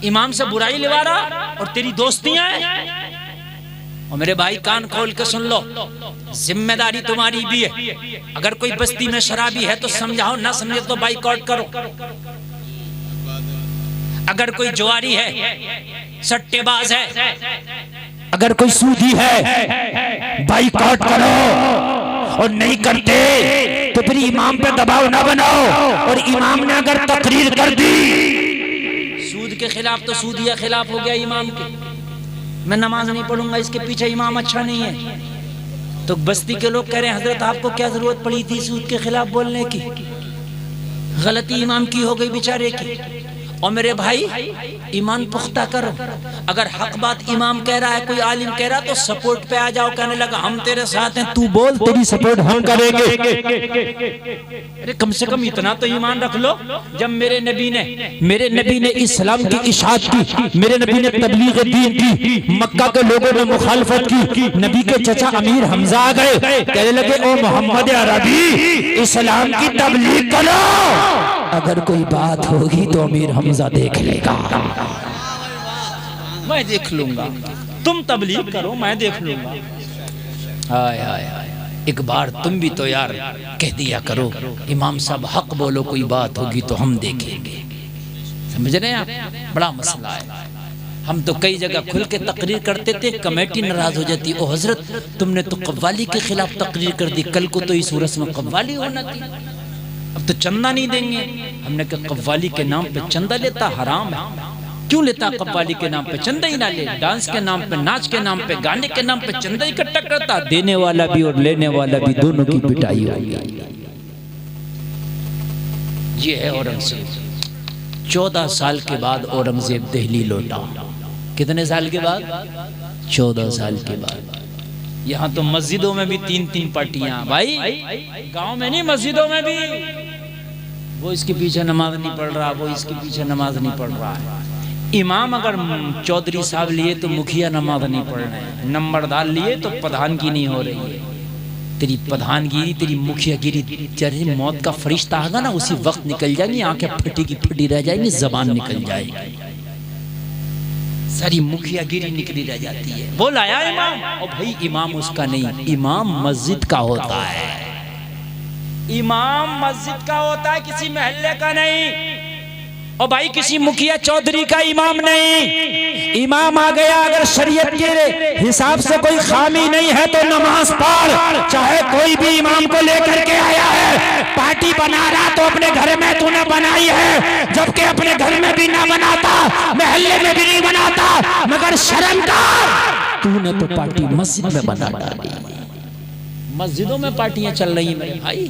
इमाम से बुराई लिवा रहा और तेरी दोस्तियां हैं। और मेरे भाई कान खोल के सुन लो, जिम्मेदारी तुम्हारी भी है। अगर कोई बस्ती में शराबी है तो समझाओ, ना समझे तो बाइकआउट करो। अगर कोई जुआरी है, सट्टेबाज है, अगर कोई सूदी है, बाइकआउट करो। और नहीं करते तो फिर इमाम पे दबाव ना बनाओ। और इमाम ने अगर तकरीर कर दी, सूद के खिलाफ तो सूदिया खिलाफ हो गया इमाम के, मैं नमाज नहीं पढ़ूंगा, इसके पीछे इमाम अच्छा नहीं है। तो बस्ती के लोग कह रहे हैं हजरत आपको क्या जरूरत पड़ी थी सूद के खिलाफ बोलने की? गलती इमाम की हो गई बेचारे की। और मेरे भाई ईमान पुख्ता करो। अगर हक बात इमाम कह रहा है, कोई आलिम कह रहा है तो सपोर्ट पे आ जाओ, कहने लगा हम तेरे साथ हैं, तू बोल, तेरी सपोर्ट हम करेंगे। अरे कम से कम इतना तो ईमान रख लो। जब मेरे नबी ने इस्लाम की इशाअत की, मेरे नबी ने तबलीग दीन की, मक्का के लोगों ने मुखालफत की, नबी के चचा अमीर हमजा आ गए, कहने लगे ओ मोहम्मद अरबी इस्लाम की तबलीग करो। अगर कोई बात होगी तो अमीर हमजा देख लेगा। मैं देख लूंगा, तुम तबलीग करो, मैं देख लूंगा। हाय हाय हाय, एक बार तुम भी तो यार कह दिया करो, इमाम साहब हक बोलो, कोई बात होगी तो हम देखेंगे। समझ रहे हैं आप? बड़ा मसला है। हम तो कई जगह खुल के तकरीर करते थे, कमेटी नाराज हो जाती, ओ हजरत तुमने तो कव्वाली के खिलाफ तकरीर कर दी, कल को तो इस सूरत में कव्वाली होना थी, अब तो चंदा नहीं देंगे। हमने कहा कव्वाली के नाम पे चंदा लेता हराम है। क्यों लेता? कव्वाली के नाम पे चंदा ही ना ले, डांस के नाम पे, नाच के नाम पे, गाने के नाम पे चंदा इकट्ठा करता, देने वाला भी और लेने वाला भी दोनों की पिटाई होगी। ये है औरंगजेब। 14 साल के बाद औरंगजेब दिल्ली लौटा। कितने साल के बाद? 14 साल के बाद। यहाँ तो मस्जिदों में भी 3-3 पार्टियां भाई, गांव में नहीं, मस्जिदों में भी। वो इसके पीछे नमाज नहीं पढ़ रहा, वो इसके पीछे नमाज नहीं पढ़ रहा है। इमाम अगर चौधरी साहब लिए तो मुखिया नमाज नहीं पढ़ रहे हैं, नंबरदार लिए तो प्रधानगी नहीं हो रही है। तेरी प्रधानगिरी, तेरी मुखियागिरी, तेरी मौत का फरिश्ता आएगा ना, उसी वक्त निकल जाएंगी, आंखें फटी की फटी रह जाएंगी, जबान निकल जाएगी, सारी मुखियागिरी निकली रह जाती है। वो लाया इमाम, और भाई इमाम उसका नहीं, इमाम मस्जिद का होता है। इमाम मस्जिद का होता है, किसी महल्ले का नहीं। और भाई किसी मुखिया चौधरी का इमाम नहीं। इमाम आ गया, अगर शरीयत के हिसाब से कोई खामी नहीं है तो नमाज पढ़। चाहे कोई भी इमाम को लेकर के आया है, पार्टी बना रहा तो अपने घर में तूने बनाई है, जबकि अपने घर में भी ना बनाता, महल्ले में भी नहीं बनाता, मगर शर्म कर, तूने तो पार्टी मस्जिद में बना डाली। मस्जिदों में पार्टियां चल रही हैं मेरे भाई।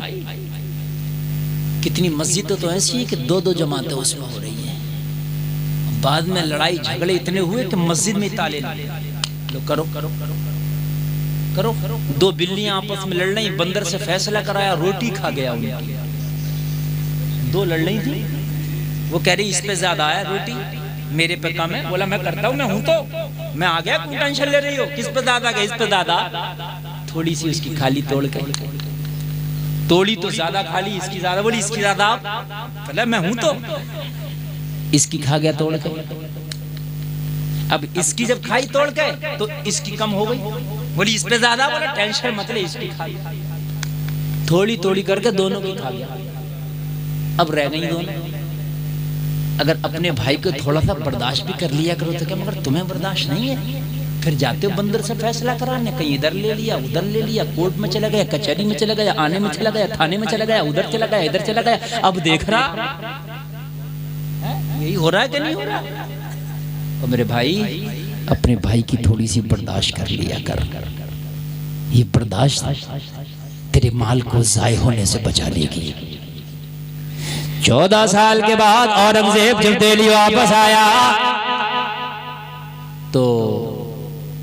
कितनी मस्जिदें तो ऐसी है कि 2-2 जमातें उसमें हो रही हैं। बाद में लड़ाई झगड़े इतने हुए कि मस्जिद में ताले लो, करो करो करो करो करो। 2 बिल्लियां आपस में लड़ रही, बंदर से फैसला कराया, रोटी खा गया उनकी। 2 लड़ रही थी, वो कह रही इस पे ज्यादा आया रोटी, मेरे पे कम है। बोला मैं करता हूँ, मैं हूं तो मैं आ गया, क्यों टेंशन ले रही हो? किस पे ज्यादा गया? इस पे ज्यादा। थोड़ी सी उसकी खाली तोड़ के तोड़ी तो ज्यादा खाली, इसकी ज्यादा। बोली इसकी ज्यादा, मतलब मैं हूं तो। इसकी खा गया तोड़ के। अब इसकी जब खाई तोड़ के तो इसकी कम हो गई। बोली इस पे ज्यादा। बोला टेंशन मत ले, इसकी खाई। थोड़ी थोड़ी करके दोनों की खा गया। अब रह गई दोनों। अगर अपने भाई को थोड़ा सा बर्दाश्त भी कर लिया करो तो क्या, मगर तुम्हें बर्दाश्त नहीं है, फिर जाते हो बंदर से फैसला कराने, कहीं इधर ले लिया, उधर ले लिया, कोर्ट में चला गया, कचहरी में चला गया, आने में चला गया, थाने में चला गया, उधर चला गया, इधर चला गया। अब देख रहा यही हो रहा है कि नहीं हो रहा? और मेरे भाई, अपने भाई की थोड़ी सी बर्दाश्त कर लिया कर। ये बर्दाश्त तेरे माल को जाय होने से बचा लेगी। 14 साल के बाद औरंगजेब जब दिल्ली वापस आया तो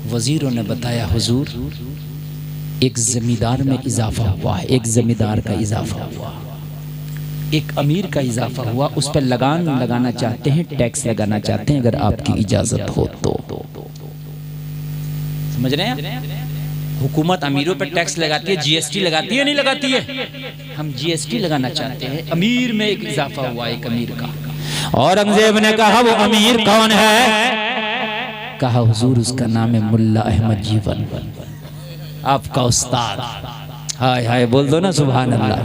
वजीरों ने बताया, हुजूर एक जमींदार में इजाफा हुआ है, एक जमींदार का इजाफा हुआ, एक अमीर का इजाफा हुआ, उस पर लगान लगाना चाहते हैं, टैक्स लगाना चाहते हैं, अगर आपकी इजाजत हो तो। समझ रहे हैं? हुकूमत अमीरों पर टैक्स लगाती है, जीएसटी लगाती है, नहीं लगाती है? हम जीएसटी लगाना चाहते हैं। अमीर में एक इजाफा हुआ, एक अमीर का। औरंगजेब ने कहा वो अमीर कौन है? कहा हुजूर उसका नाम है मुल्ला अहमद जीवन, आपका उस्ताद। हाय हाय बोल दो ना सुभान अल्लाह।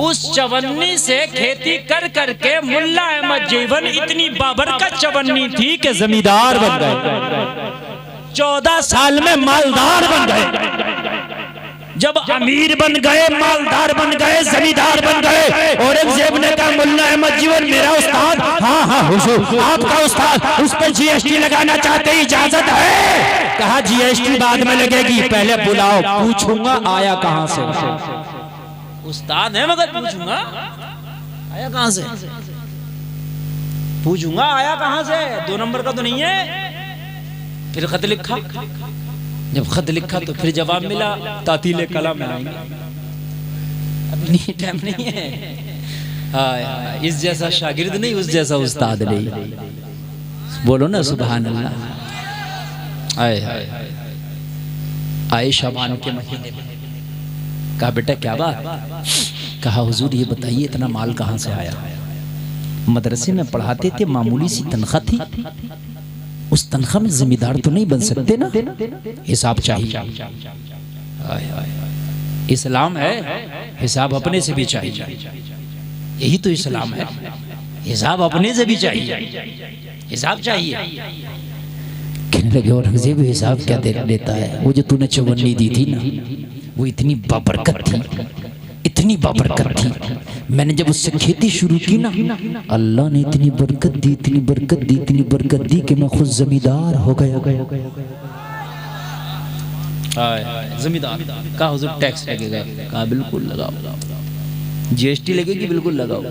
उस चवन्नी से खेती कर करके मुल्ला अहमद जीवन इतनी बाबरकत चवन्नी थी कि जमींदार बन गए। 14 साल में मालदार बन गए। जब अमीर बन गए, मालदार बन गए, जमींदार बन गए, औरंगजेब ने कहा मुल्ला अहमद जीवन मेरा उस्ताद। हाँ हाँ हुजूर आपका उस्ताद, उस पर जीएसटी लगाना चाहते, इजाजत है? कहा जीएसटी बाद में लगेगी, पहले बुलाओ, पूछूंगा आया कहां से। उस्ताद है मगर पूछूंगा आया कहां से, पूछूंगा आया कहां से, 2 नंबर का तो नहीं है। फिर खत लिखा, जब खत लिखा तो फिर जवाब मिला, तातीले कला में आएंगे, अभी टाइम नहीं है। इस जैसा शागिर्द नहीं, उस जैसा उस्ताद नहीं। बोलो ना सुभान अल्लाह। आए आए शाबान के महीने में कहा बेटा क्या बात, कहा हुजूर ये बताइए इतना माल कहाँ से आया? मदरसे में पढ़ाते थे, मामूली सी तनख्वाह थी, उस तनख्वाह में जिम्मेदार तो नहीं बन सकते ना, हिसाब चाहिए। इस्लाम है, हिसाब अपने से भी चाहिए, यही तो इस्लाम है, हिसाब अपने से भी चाहिए, हिसाब चाहिए। कहने लगे औरंगजेब हिसाब क्या देता है? वो जो तूने चवन्नी दी थी ना, वो इतनी बाबरकत थी, इतनी बाबरकत थी, मैंने जब उससे खेती शुरू की ना, अल्लाह ने इतनी बरकत दी, इतनी बरकत दी, इतनी बरकत दी कि मैं खुद जमींदार हो गया। जमींदार का हुजूर टैक्स लगेगा? कहा बिल्कुल लगाओ, जीएसटी लगेगी, बिल्कुल लगाओ।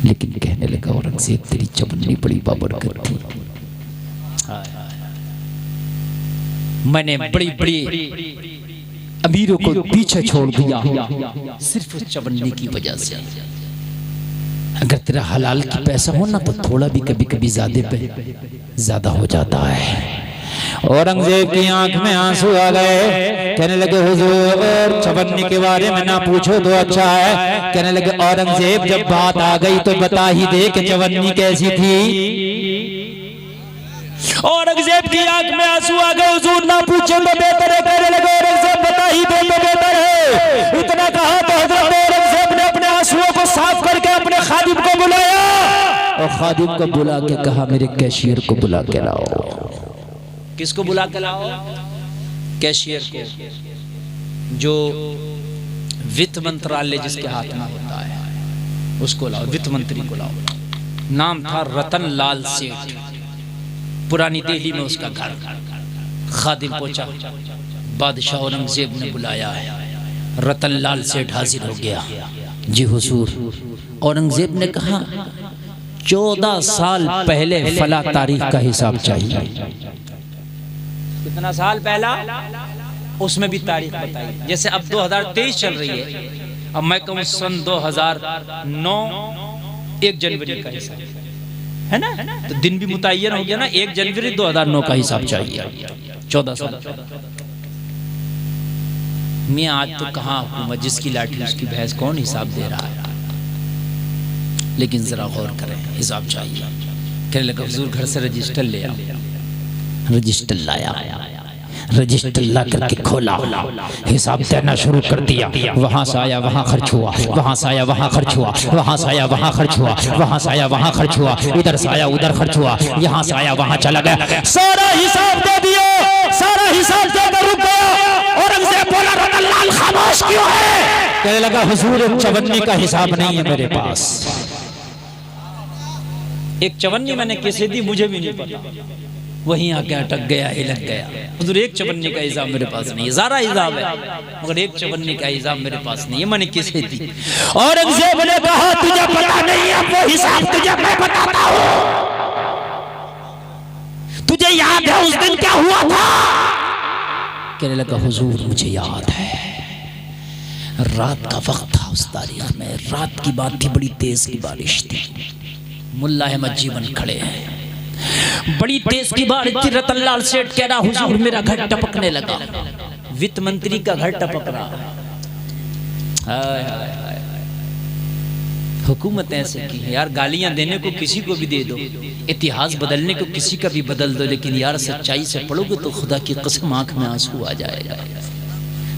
लेकिन कहने लगा औरंगजेब तेरी चवन्नी बड़ी बाबरकत थी, मैंने बड़ी बड़ी अमीरों को पीछे छोड़ दिया सिर्फ चवन्नी की वजह से। अगर तेरा हलाल की पैसा हो ना तो थोड़ा भी कभी कभी ज्यादा हो जाता है। औरंगजेब की आंख में आंसू आ गए। कहने लगे हुजूर चवन्नी के बारे में ना पूछो तो अच्छा है। कहने लगे औरंगजेब जब बात आ गई तो बता ही दे कि चवन्नी कैसी थी। औरंगजेब की आंख में आंसू आ गए। हुजूर ना पूछो तो बेहतर है। कहने लगे औरंगजेब बता ही दे तो बेहतर है। इतना कहा तो हजरत औरंगजेब ने अपने आंसुओं को साफ करके अपने खादिम को बुलाया और खादिम को बुला के कहा मेरे कैशियर को बुला के लाओ। किसको बुला के लाओ? कैशियर को, जो वित्त मंत्रालय जिसके हाथ में होता है उसको लाओ, वित्त मंत्री को लाओ। नाम था रतन लाल सेठ, पुरानी दिल्ली में उसका घर। खादिम पहुंचा, बादशाह औरंगजेब ने बुलाया है। रतन लाल सेठ हाजिर हो गया। जी हुजूर। औरंगजेब ने कहा 14 साल पहले फला तारीख का हिसाब चाहिए। कितना साल पहला? उसमें भी तारीख बताई। जैसे अब 2023 चल रही है, अब मैं कहूँ सन 2009 1 जनवरी का हिसाब है ना, तो दिन भी मुतय्यन हो गया ना। 1 जनवरी 2009 का हिसाब चाहिए। 14 साल। मैं आज तो कहाँ हुकूमत, जिसकी लाठी उसकी भैंस, कौन हिसाब दे रहा है? लेकिन जरा गौर करें, हिसाब चाहिए। कहने लगा हुजूर घर से रजिस्टर ले आओ। रजिस्टर लाया, रजिस्टर ला करके खोला, हिसाब देना शुरू कर दिया। वहां से आया वहां खर्च हुआ, वहां से आया वहां खर्च हुआ, वहां से आया वहां खर्च हुआ, वहां से आया वहां खर्च हुआ, इधर से आया उधर खर्च हुआ, यहाँ से आया वहां चला गया। सारा हिसाब दे दिया, सारा हिसाब देकर रुक गया। औरंगजेब बोला रतन लाल खामोश क्यों है? कहने लगा हुजूर चवन्नी का हिसाब नहीं है मेरे पास। एक चवन्नी मैंने किसे दी मुझे भी नहीं पता, वहीं आके अटक गया, हिलक गया। हुजूर एक चवन्नी का हिसाब मेरे पास नहीं है, सारा हिसाब है मगर एक चवन्नी का हिसाब मेरे पास नहीं है, मैंने किसे दी? औरंगजेब ने कहा तुझे पता नहीं है, वो हिसाब तुझे मैं बताता हूँ। तुझे याद है उस दिन क्या हुआ था? कहने लगा हुजूर मुझे याद है, रात का वक्त था उस तारीख में, रात की बात थी, बड़ी तेज की बारिश थी। मुल्ला अहमद जीवन खड़े हैं, बड़ी तेज की बारिश थी। रतन लाल सेठ कह रहा हुजूर मेरा घर टपकने लगा। वित्त मंत्री का घर टपक रहा। हाय हाय हाय, हुकूमत ऐसे की यार, गालियां देने को किसी को भी दे दो, इतिहास बदलने को किसी का भी बदल दो, लेकिन यार सच्चाई से पढ़ोगे तो खुदा की कसम आंख में आंसू आ जाएगा।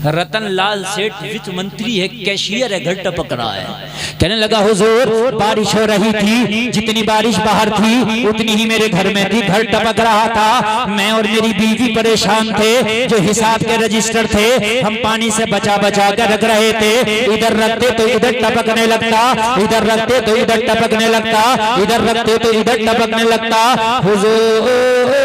रतन लाल सेठ वित्त मंत्री है, कैशियर है, घर टपक रहा है। कहने लगा हुजूर बारिश हो रही थी, जितनी बारिश बाहर थी उतनी ही मेरे घर में थी, घर टपक रहा था। मैं और मेरी बीवी परेशान थे, जो हिसाब के रजिस्टर थे हम पानी से बचा बचा कर रख रहे थे। इधर रखते तो इधर टपकने लगता, इधर रखते तो इधर टपकने लगता, इधर रखते तो इधर टपकने लगता। हुजूर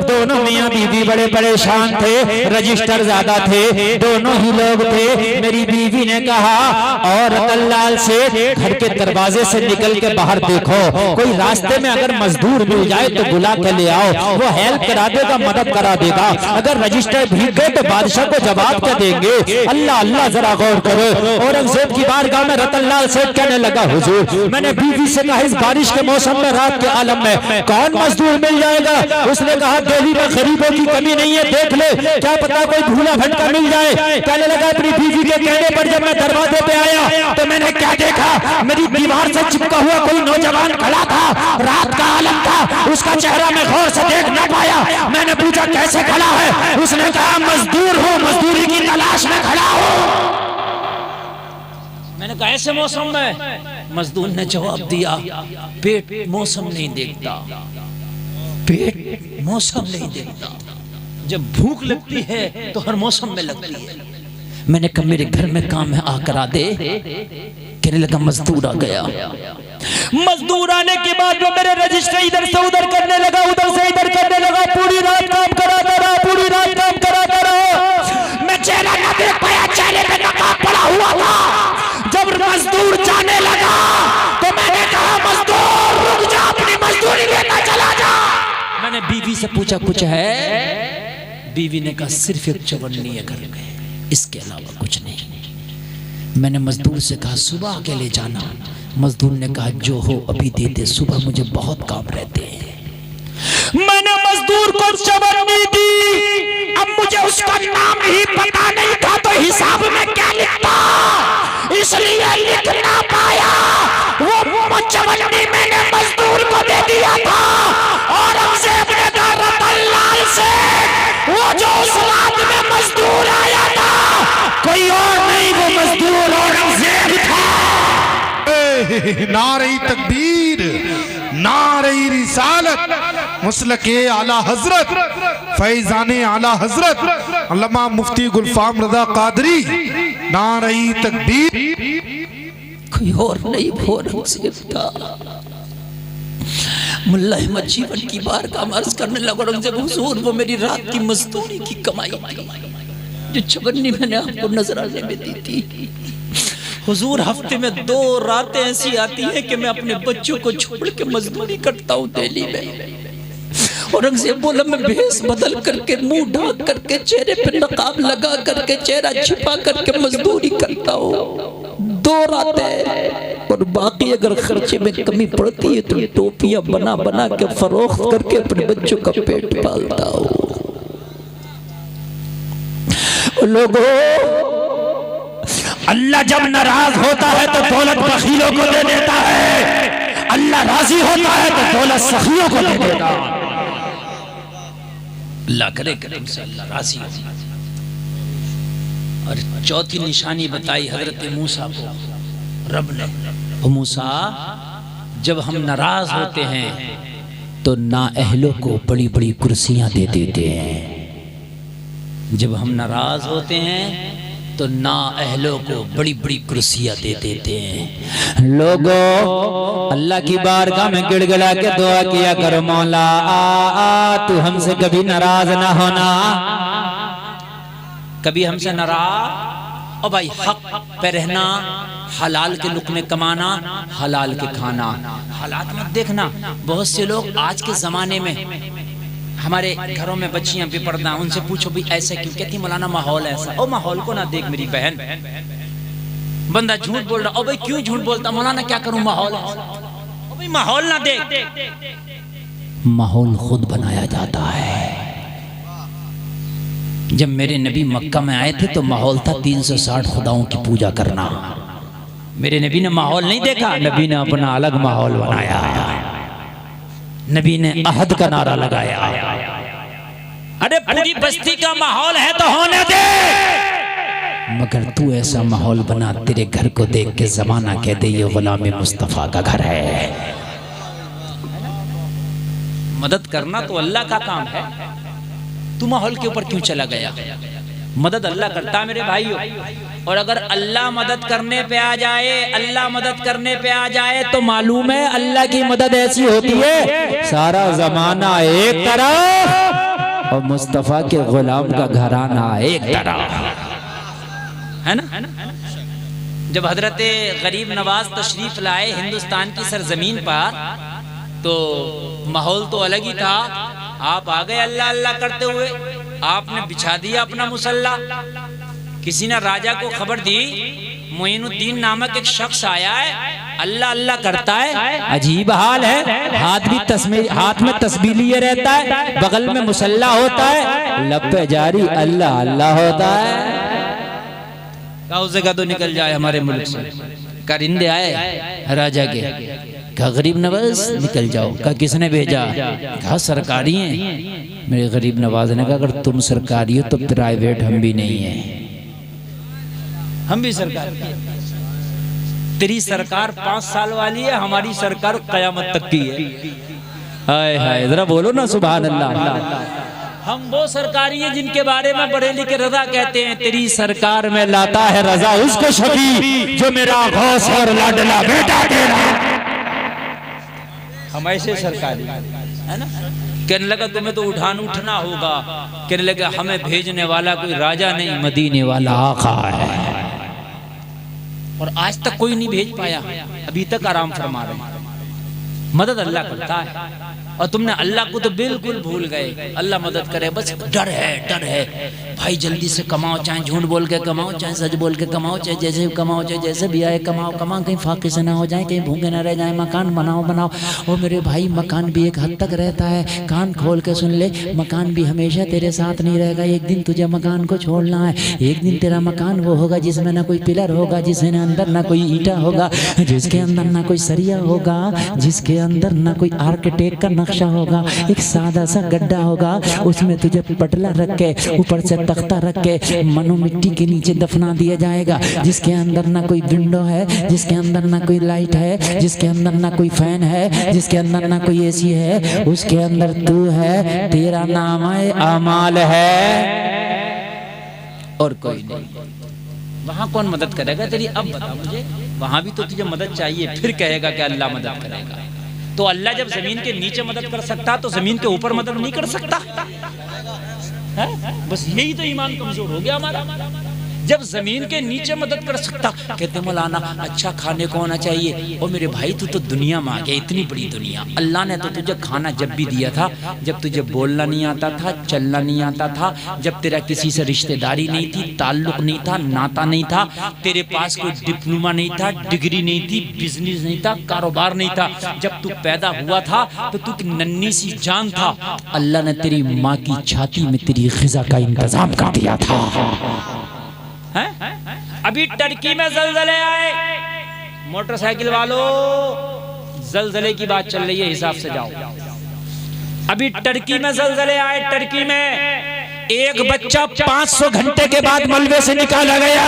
दोनों मियां बीवी बड़े परेशान थे, रजिस्टर ज्यादा थे, दोनों ही लोग थे। मेरी बीवी ने कहा और रतन लाल से घर के दरवाजे से निकल के बाहर देखो, कोई रास्ते में अगर मजदूर मिल जाए तो बुला के ले आओ, वो हेल्प करा देगा, मदद करा देगा। अगर रजिस्टर भीग गए तो बादशाह को जवाब क्या देंगे? अल्लाह अल्लाह जरा गौर करो। औरंगजेब की बारगाह में रतन लाल सेठ कहने लगा हुजूर मैंने बीवी से कहा इस बारिश के मौसम में रात के आलम में कौन मजदूर मिल जाएगा? उसने कहा देवी में गरीबों की कमी नहीं है, देख ले, क्या पता कोई भूला भटका मिल जाए। कहने लगा अपनी बीवी के कहने पर जब मैं दरवाजे पे आया तो मैंने क्या देखा, मेरी दीवार से चिपका हुआ कोई नौजवान खड़ा था, रात का आलम था, उसका चेहरा मैं गौर से देख न पाया। मैंने पूछा कैसे खड़ा है, उसने कहा मजदूर हूँ, मजदूरी की तलाश में खड़ा हूँ। मैंने कहा ऐसे मौसम में? मजदूर ने जवाब दिया, पेट मौसम नहीं देखता, पेट मौसम नहीं देखता, जब भूख लगती है तो हर मौसम में लगती है। मैंने कहा मेरे घर में काम है, आ करा दे। कहने लगा मजदूर आ गया। मजदूर आने के बाद वो मेरे रजिस्टर इधर से उधर करने लगा, उधर से इधर करने लगा, पूरी रात काम कराता रहा, पूरी रात काम कराता रहा। मैं चेहरा न देख पाया, चेहरे पे नकाब पड़ा हुआ था। जब मजदूर जाने लगा तो मैंने कहा मजदूर रुक जा, अपनी मजदूरी लेकर चला जा। मैंने बीवी से पूछा कुछ है? बीवी ने कहा सिर्फ एक चवन्नी है घर में, इसके अलावा कुछ नहीं। मैंने मजदूर से कहा सुबह के ले जाना। मजदूर ने कहा जो हो अभी दे दे, सुबह मुझे बहुत काम रहते हैं। मैंने मजदूर को चवन्नी दी। अब मुझे उसका नाम ही पता नहीं था तो हिसाब में क्या लिखता, इसलिए लिख ना पाया। वो चवन्नी मैंने मजदूर को दे दिया था। औरंगजेब ने कहा रतनलाल से, वो जो उस रात में मजदूर आया था कोई और नहीं, वो मजदूर औरंगजेब था। नारे तकबीर, नारे रिसालत, मुसलके आला हजरत, फैजाने आला हजरत अल्लामा मुफ्ती गुलफाम रजा कादरी। नारे तकबीर, कोई और नहीं, वो औरंगजेब था। मुल्ला अहमद जीवन की बार का अर्ज करने लगा, औरंगजेब हुजूर वो मेरी रात की मजदूरी की कमाई थी, जो चवन्नी मैंने आपको नजराने में दी थी। हुजूर हफ्ते में 2 रातें ऐसी आती है कि मैं अपने बच्चों को छोड़ के मजदूरी करता हूँ दिल्ली में। औरंगजेब बोला मैं भेष बदल करके, मुंह ढाक करके, चेहरे पे नकाब लगा करके, चेहरा छिपा करके मजदूरी करता हूँ 2 रातें, और बाकी अगर खर्चे में कमी पड़ती है तो टोपियां बना बना के फरोख्त करके अपने बच्चों का पेट पालता हूँ। लोगों, अल्लाह जब नाराज होता है तो दौलत बखीलों को दे देता है, अल्लाह राजी होता है तो दौलत सखियों को दे देता है। अल्लाह करे करम से अल्लाह राजी हो। और चौथी निशानी बताई हजरत मूसा को रब ने, मूसा जब हम नाराज होते हैं तो नाअहलों को बड़ी बड़ी कुर्सियां दे देते हैं। जब हम नाराज होते हैं तो नाअहलों को बड़ी बड़ी कुर्सियां दे देते हैं। लोगों, अल्लाह की बारगाह में गिड़गिड़ा के दुआ किया करो, मौला तू हमसे कभी नाराज ना होना, कभी हमसे नाराज। और भाई हक पे रहना, हलाल के लुक्मे कमाना, हलाल के खाना, हालात मत देखना। बहुत से लोग आज के जमाने में, हमारे घरों में बच्चियां बेपर्दा, उनसे पूछो भी ऐसे क्यों, कहती मौलाना माहौल ऐसा। ओ माहौल को ना देख मेरी बहन, बंदा झूठ बोल रहा, ओ भाई क्यों झूठ बोलता, मौलाना क्या करूं, माहौल ऐसा। ओ भाई माहौल ना देख, माहौल खुद बनाया जाता है। जब मेरे नबी मक्का में आए थे तो माहौल था 360 खुदाओं की पूजा करना। मेरे नबी ने माहौल नहीं देखा, नबी ने अपना अलग माहौल बनाया। नबी ने अहद का नारा लगाया, अरे पूरी बस्ती का माहौल है तो होने दे, मगर तू ऐसा माहौल बना तेरे घर को देख के जमाना कह दे ये गुलाम मुस्तफा का घर है। मदद करना तो अल्लाह का काम है, तू माहौल के ऊपर क्यों चला गया। मदद अल्लाह करता है मेरे भाइयों, और अगर अल्लाह मदद करने पे आ जाए, अल्लाह मदद करने पे आ जाए तो मालूम है अल्लाह की मदद ऐसी होती है सारा जमाना एक तरफ और मुस्तफा के गुलाम का घराना एक तरफ, है ना। जब हजरत गरीब नवाज तशरीफ लाए हिंदुस्तान की सरजमीन पर तो माहौल तो अलग ही था। आप आ गए अल्लाह अल्लाह करते हुए, आपने बिछा दिया अपना मुसल्ला। किसी ने राजा को खबर दी मोइनुद्दीन नामक एक शख्स आया है अल्लाह अल्लाह करता है, अजीब हाल है। हाथ में तस्बीह लिए रहता है, बगल में मुसल्ला होता है, लब पे जारी अल्लाह अल्लाह होता है। गाँव जगह तो निकल जाए हमारे मुल्क से। कारिंदे आए राजा के, कहा गरीब नवाज निकल जाओ। कहा किसने भेजा? कहा सरकारी हैं। मेरे गरीब नवाज ने कहा अगर तुम सरकारी हो तो प्राइवेट हम भी नहीं है, हम भी सरकारी। तेरी सरकार 5 साल वाली है, हमारी सरकार कयामत तक की है। हाय हाय, जरा बोलो ना सुभान अल्लाह। हम वो सरकारी हैं जिनके बारे में बड़े लिखे रजा कहते हैं, तेरी सरकार में लाता है रजा उसको शफी जो मेरा गौस और लाडला बेटा तेरा। हम ऐसे सरकारी है ना। कहने लगा तुम्हें तो उठना होगा। कहने लगा हमें भेजने वाला कोई राजा नहीं, मदीने वाला आका है। और आज तक कोई नहीं भेज पाया, अभी तक आराम फरमा रहे हैं। मदद अल्लाह करता है और तुमने अल्लाह को तो बिल्कुल भूल गए। अल्लाह मदद करे, बस डर है भाई। जल्दी से कमाओ, चाहे झूठ बोल के कमाओ, चाहे सच बोल के कमाओ, चाहे जैसे कमाओ, चाहे जैसे भी आए कमाओ। कहीं फाके से ना हो जाए, कहीं भूखे ना रह जाए। मकान बनाओ। और मेरे भाई मकान भी एक हद तक रहता है, कान खोल के सुन ले, मकान भी हमेशा तेरे साथ नहीं रहेगा। एक दिन तुझे मकान को छोड़ना है। एक दिन तेरा मकान वो होगा जिसमें ना कोई पिलर होगा, जिसमें अंदर ना कोई ईटा होगा, जिसके अंदर ना कोई सरिया होगा, जिसके अंदर ना कोई आर्किटेक्ट का नक्शा होगा। एक सादा सा गड्ढा होगा, उसमें तुझे पटला रख के, ऊपर से तख्ता रख के मनो मिट्टी के नीचे दफना दिया जाएगा। जिसके अंदर ना कोई विंडो है, जिसके अंदर ना कोई लाइट है, जिसके अंदर ना कोई फैन है, जिसके अंदर ना कोई एसी है, उसके अंदर तू है, तेरा नाम है अमाल है और कोई नहीं। वहां कौन मदद करेगा तेरी? अब बता मुझे। वहां भी तो तुझे मदद चाहिए, फिर कहेगा कि अल्लाह मदद करेगा। तो अल्लाह जब जमीन के नीचे मदद कर सकता तो जमीन के ऊपर मदद नहीं कर सकता है? बस यही तो ईमान कमजोर हो गया हमारा। जब जमीन के नीचे मदद कर सकता, कहते मौलाना अच्छा खाने को होना चाहिए। और मेरे भाई तू तो दुनिया में आ गया, इतनी बड़ी दुनिया। अल्लाह ने तो तुझे खाना जब भी दिया था, जब तुझे बोलना नहीं आता था, चलना नहीं आता था, जब तेरा किसी से रिश्तेदारी नहीं थी, ताल्लुक नहीं था, नाता नहीं था, तेरे पास कोई डिप्लोमा नहीं था, डिग्री नहीं थी, बिजनेस नहीं था, कारोबार नहीं था। जब तू पैदा हुआ था तो तू नन्ही सी जान था। अल्लाह ने तेरी माँ की छाती में तेरी ग़िज़ा का इंतजाम कर दिया था। अभी टर्की में ज़लज़ले आए, मोटरसाइकिल वालों ज़लज़ले की बात चल रही है, हिसाब से जाओ। अभी टर्की में ज़लज़ले आए। टर्की में एक बच्चा 500 घंटे के बाद मलबे से निकाला गया।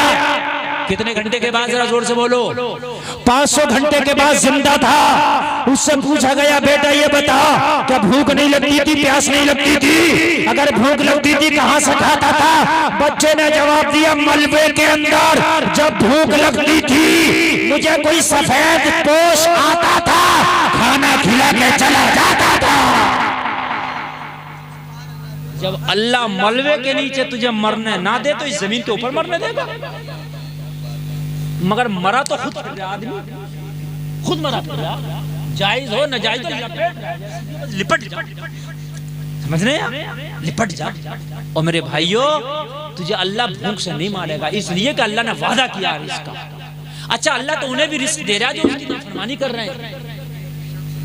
कितने घंटे के बाद? जरा जोर से बोलो। 500 घंटे के बाद जिंदा था। उससे पूछा गया बेटा ये बता, क्या भूख नहीं लगती थी, प्यास नहीं लगती थी? अगर भूख लगती थी कहां से खाता था? बच्चे ने जवाब दिया मलबे के अंदर। जब भूख लगती थी मुझे कोई सफेद पोश आता था, खाना खिला के चला जाता था। जब अल्लाह मलबे के नीचे तुझे मरने ना दे तो इस जमीन के ऊपर मरने देगा? मगर मरा तो खुद आदमी, खुद मरा फिर रहा। जायज हो न जायज हो लिपट जा, समझ रहे हैं? लिपट जा। और मेरे भाइयों तुझे अल्लाह भूख से नहीं मारेगा, इसलिए कि अल्लाह ने वादा किया रिस्क का। अच्छा अल्लाह तो उन्हें भी रिस्क दे रहा है जो उसकी नाफरमानी कर रहे हैं।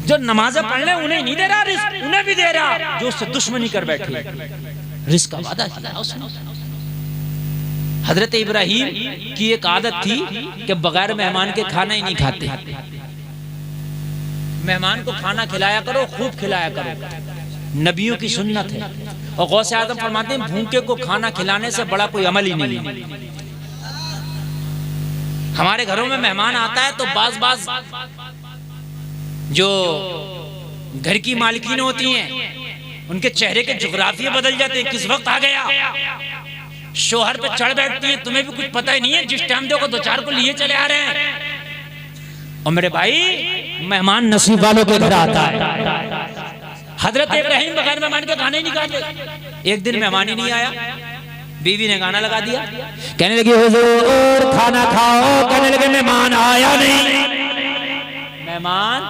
जो नमाज़ें पढ़ रहे हैं उन्हें नहीं दे रहा रिस्क, उन्हें भी दे रहा जो उससे दुश्मनी कर बैठे। रिस्क का वादा किया उसने। हजरत इब्राहिम की एक आदत थी कि बगैर मेहमान के खाना ही नहीं खाते। मेहमान को खाना खिलाया करो, खूब खिलाया करो, नबियों की सुन्नत है। और गौसे आज़म फरमाते हैं भूखे को खाना खिलाने से बड़ा कोई अमल ही नहीं है। हमारे घरों में मेहमान आता है तो बाज जो घर की मालकिन होती हैं उनके चेहरे के जुग्राफिये बदल जाते हैं। किस वक्त आ गया, शोहर पे चढ़ बैठती हैं, तुम्हें भी कुछ पता ही नहीं है। जिस टाइम देखो 2-4 को लिए चले आ रहे हैं। और मेरे भाई मेहमान नसीब वालों के घर आता है। हजरत इब्राहिम बगैर मेहमान के खाने ही नहीं खाते। एक दिन मेहमान ही नहीं आया, बीवी ने गाना लगा दिया, कहने लगी हुजूर खाना खाओ। कहने लगे मेहमान आया नहीं। मेहमान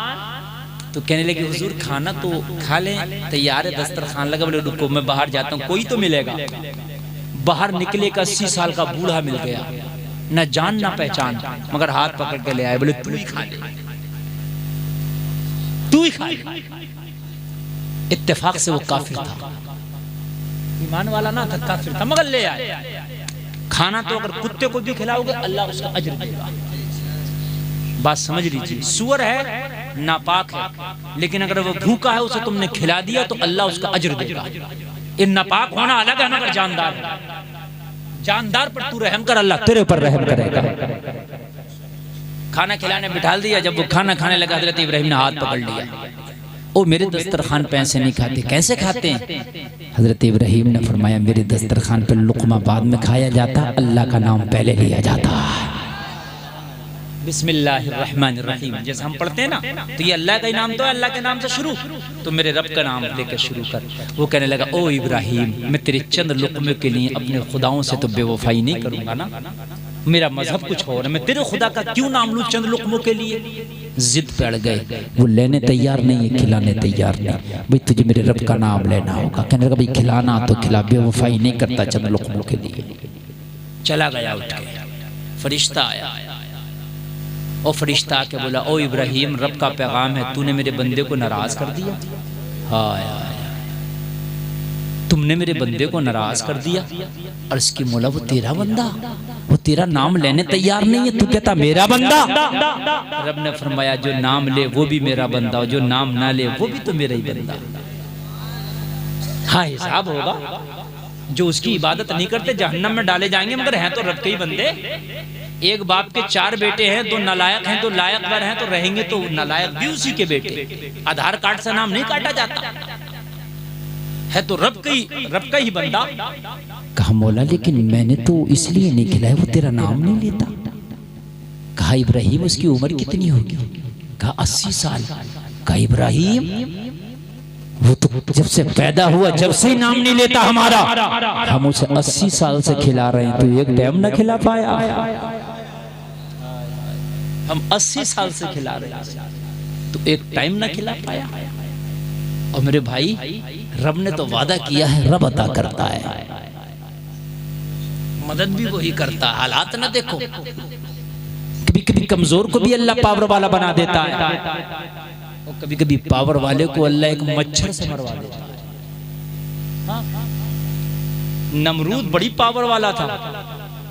तो कहने लगे हुजूर खाना तो खा लें, तैयार है, दस्तरखान लगा। बोले रुको मैं बाहर जाता हूँ, कोई तो मिलेगा। बाहर निकले का 80 साल का बूढ़ा मिल गया। न जान न पहचान, मगर हाथ पकड़ के ले आए, बोले तू ही खा ले, तू ही खा ले। इत्तेफाक से वो काफिर था, ईमान वाला ना था, काफिर था, मगर ले आए। खाना तो अगर कुत्ते को भी खिलाओगे अल्लाह उसका अजर देगा। बात समझ लीजिए, सूअर है नापाक है, लेकिन अगर वो भूखा है उसे तुमने खिला दिया तो अल्लाह उसका अजर देगा। इन नापाक होना अलग है, मगर जानदार है, जानदार पर तू रहम कर, अल्लाह तेरे पर रहम करेगा। खाना खिलाने बिठा दिया, जब वो खाना खाने लगा हजरत इब्राहिम ने हाथ पकड़ लिया, ओ मेरे दस्तरखान पे ऐसे नहीं खाते। कैसे खाते हैं? हजरत इब्राहिम ने फरमाया मेरे दस्तरखान पे लुक़मा बाद में खाया जाता, अल्लाह का नाम पहले लिया जाता। बिस्मिल्लाहिर्रहमानिर्रहीम जैसे हम पढ़ते हैं ना, तो ये अल्लाह का ही नाम तो है, अल्लाह के नाम से शुरू, तो मेरे रब का नाम लेकर शुरू कर। वो कहने लगा ओ इब्राहिम, मैं तेरे चंद लुक़मे के लिए अपने खुदाओं से तो बेवफाई नहीं करूंगा ना, मेरा मजहब कुछ और है, मैं तेरे खुदा का क्यों नाम लूं चंद लुक़मों के लिए। जिद पे अड़ गए, वो लेने तैयार नहीं है, खिलाने तैयार नहीं। भाई तुझे मेरे रब का नाम लेना होगा। कहने लगा भाई खिलाना तो खिला, बेवफाई नहीं करता चंद लुक़मों के लिए। चला गया उठ के, फरिश्ता आया और फरिश्ता आके बोला ओ इब्राहिम, रब का पैगाम है, तूने मेरे बंदे को नाराज कर दिया। हाँ तुमने मेरे बंदे को नाराज कर दिया। और इसकी मौला वो तेरा बंदा, वो तेरा नाम लेने तैयार नहीं है, तू कहता मेरा बंदा। रब ने फरमाया जो नाम ले वो भी मेरा बंदा, और जो नाम ना ले वो भी तो मेरा ही बंदा। हाँ हिसाब होगा, जो उसकी इबादत नहीं करते जहन्नम में डाले जाएंगे, मगर हैं तो रब के ही बंदे। एक बाप के 4 बेटे हैं, 2 नालायक हैं, 2 लायक वर हैं, तो रहेंगे तो नालायक भी उसी के बेटे। आधार कार्ड से नाम नहीं काटा जाता है, तो रब का ही बंदा। कहा मौला लेकिन मैंने तो इसलिए नहीं खिलाया, वो तेरा नाम नहीं लेता। कहा इब्राहिम उसकी उम्र कितनी होगी? कहा 80 साल। कहा इब्राहिम वो तो जब से पैदा हुआ जब से ही नाम नहीं लेता हमारा, हम उसे 80 साल से खिला रहे हैं, तो एक टाइम ना खिला पाया। हम 80 साल से खिला रहे हैं, तो एक टाइम ना खिला पाया। और मेरे भाई रब ने तो वादा किया है, रब अता करता है, मदद भी वही करता है। हालात ना देखो, कभी कभी कमजोर को भी अल्लाह पावर वाला बना देता है, और कभी कभी पावर वाले को अल्लाह एक मच्छर से मरवा देता है। नमरूद बड़ी पावर वाला था,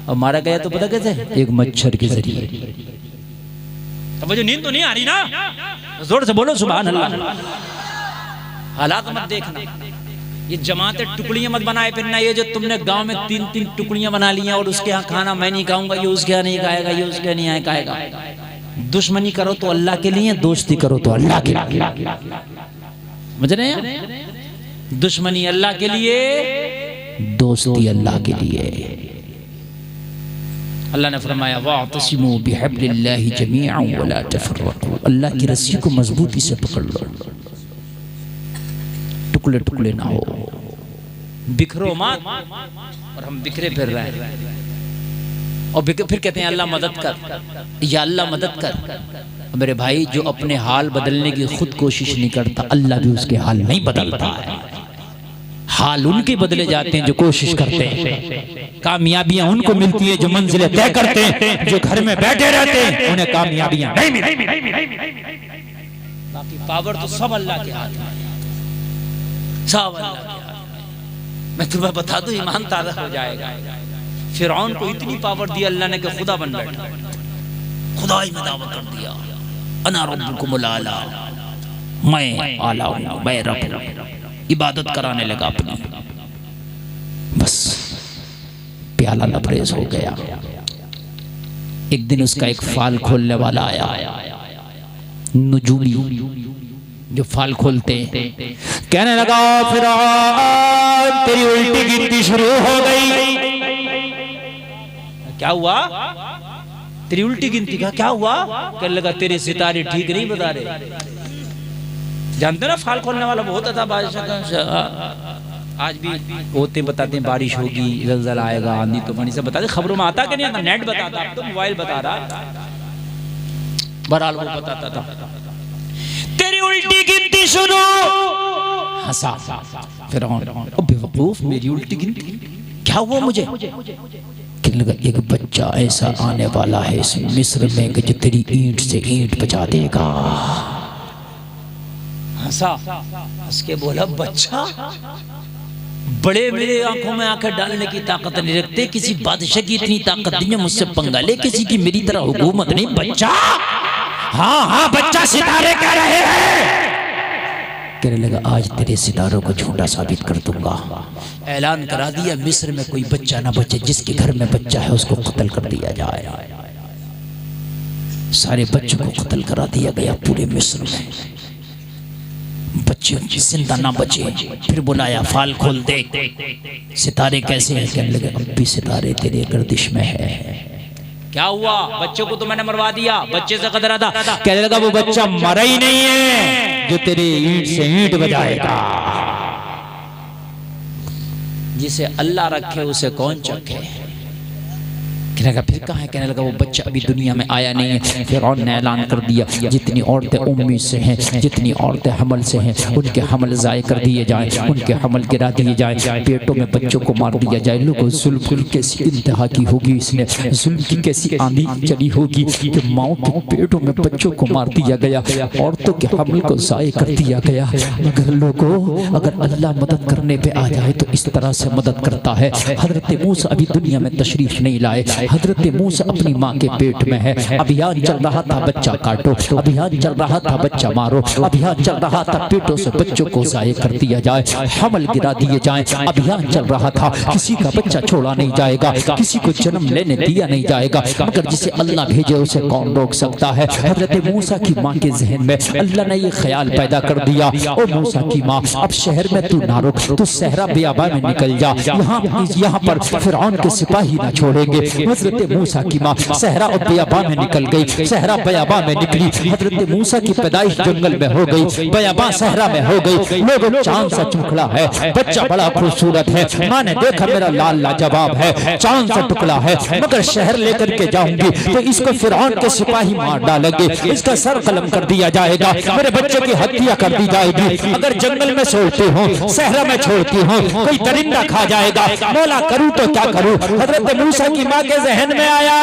और मारा गया तो पता कैसे? एक मच्छर के जरिए। तो मुझे नींद तो नहीं आ रही ना, जोर से बोलो सुभान अल्लाह। हालात मत देखना, ये जमातें टुकड़ियां मत बनाए फिरना। ये जो तुमने गांव में 3-3 टुकड़ियां बना ली हैं, और उसके यहाँ खाना मैं नहीं खाऊंगा, ये उसके यहाँ नहीं खाएगा, ये उसके यहाँ नहीं खाएगा। दुश्मनी करो तो अल्लाह के लिए, दोस्ती करो तो अल्लाह के लिए। समझ रहे हैं? दुश्मनी अल्लाह के लिए, दोस्ती अल्लाह के लिए। अल्लाह ने फरमाया वातसिमू बिहब्लिल्लाहि जमीअन वला तफर्रकू, अल्लाह की रस्सी को मजबूती से पकड़ लो, टुकड़े टुकड़े ना हो, बिखरो मत। और हम बिखरे फिर रहे हैं, और फिर कहते हैं अल्लाह मदद कर, या अल्लाह मदद कर। मेरे भाई जो अपने हाल बदलने की खुद कोशिश नहीं करता, अल्लाह भी उसके हाल नहीं बदलता है। हाल उनके बदले जाते हैं जो कोशिश करते हैं। कामयाबियां उनको मिलती है जो मंजिलें तय करते हैं, जो घर में बैठे रहते हैं उन्हें कामयाबियां नहीं मिलती। बाकी पावर तो सब अल्लाह के हाथ में, सब अल्लाह के हाथ में। मैं तुम्हें बता दूं, ईमान ताज़ा हो जाएगा। फिरौन को इतनी पावर दी अल्लाह ने कि खुदा बन बैठा, खुदाई में दावा कर दिया, अना रब्बुकुमुल आला, मैं आला हूं, मैं रब हूं। इबादत कराने लगा अपनी, बस प्याला लबरेज हो गया। एक दिन उसका एक फाल खोलने वाला आया, नुजूमी जो फाल खोलते हैं, कहने लगा फिरौन तेरी उल्टी गिनती शुरू हो गई। क्या हुआ? तेरी उल्टी गिनती का क्या हुआ? कहने लगा तेरे सितारे ठीक नहीं बता रहे। जानते ना फाल खोलने वाला बहुत था बादशाह का। आज भी होते बताते हैं बारिश होगी, जलजला आएगा, आंधी तूफान से बताते, खबरों में आता कि नहीं आता? नेट बताता, अब तो मोबाइल बता रहा, बहरहाल वो बताता था। तेरी उल्टी गिनती सुनो, हंसा फिरौन, बेवकूफ, मेरी उल्टी गिनती क्या हुआ मुझे? कहने लगा एक बच्चा ऐसा आने वाला है इस मिस्र में कि जो तेरी ईंट से ईंट बचा देगा। हंसा, हंस के बोला बच्चा, बड़े मेरे आंखों में आंखें डालने की ताकत नहीं रखते, किसी बादशाह की इतनी ताकत नहीं है मुझसे पंगा ले, किसी की मेरी तरह हुकूमत नहीं। बच्चा, हाँ हाँ बच्चा, सितारे कह रहे हैं। कहने लगा आज तेरे सितारों को झूठा साबित कर दूंगा। ऐलान करा दिया मिस्र में कोई बच्चा ना बचे, जिसके घर में बच्चा है उसको कत्ल कर दिया जाए। सारे बच्चों को कत्ल करा दिया गया पूरे मिस्र में, बच्चे जिंदा ना बचे। फिर बुलाया, फाल खोल दे, सितारे कैसे हैं? कहने लगे अब भी सितारे तेरे गर्दिश में है। क्या हुआ? बच्चों को तो मैंने मरवा दिया, बच्चे से खतरा था। कहने लगा वो बच्चा मरा ही नहीं है जो तेरे ईंट से ईंट बजाएगा। जिसे अल्लाह रखे उसे कौन चखे? कहने लगा फिर कहाँ है? कहने लगा वो बच्चा अभी दुनिया में आया नहीं है। फिरौन ने ऐलान कर दिया जितनी औरतें उम्मीद से हैं, जितनी औरतें हमल से हैं, उनके हमल ज़ाय कर दिए जाएं, उनके हमल गिरा दिए जाएं, पेटों में बच्चों को मार दिया जाए। लोगों जुल्म कैसी इंतहा की होगी, इसने जुल्म की कैसी आंधी चली होगी कि माओ के पेटों में बच्चों को मार दिया गया, औरतों के हमल को ज़ाय कर दिया गया। मगर लोगों, अगर अल्लाह मदद करने पे आ जाए तो इस तरह से मदद करता है। हजरत मूसा अभी दुनिया में तशरीफ नहीं लाए, हजरत मूसा अपनी माँ के पेट में है। अभियान चल रहा था बच्चा काटो, अभियान चल रहा था बच्चा मारो, अभियान चल रहा था पेटों से बच्चों को ज़ाय कर दिया जाए, हमल गिरा दिए जाएं। अभियान चल रहा था किसी का बच्चा छोड़ा नहीं जाएगा, किसी को जन्म लेने दिया नहीं जाएगा, मगर जिसे अल्लाह भेजे उसे कौन रोक सकता है। हजरत मूसा की माँ के जहन में अल्लाह ने ये ख्याल पैदा कर दिया, ओ मूसा की माँ अब शहर में तू ना रुक, तू सहरा बियाबा में निकल जा, यहाँ पर फिरौन के सिपाही ना छोड़ेंगे। हजरत मूसा की माँ सहरा और बियाबा में निकल गई, सहरा बियाबा में निकली। हजरत मूसा की पैदाइश जंगल में हो गई, बियाबा सहरा में हो गई। लोगों चांद सा टुकड़ा है, बच्चा बड़ा खूबसूरत है, माँ ने देखा मेरा लाल लाजवाब है, चांद सा टुकड़ा है, मगर शहर लेकर के जाऊंगी तो इसको फिरौन के सिपाही मार डालेंगे, इसका सर कलम कर दिया जाएगा, मेरे बच्चे की हत्या कर दी जाएगी। अगर जंगल में छोड़ती हूँ, सहरा में छोड़ती हूँ, कोई दरिंदा खा जाएगा, मौला करूँ तो क्या करूँ। हजरत मूसा की माँ के जहन में आया,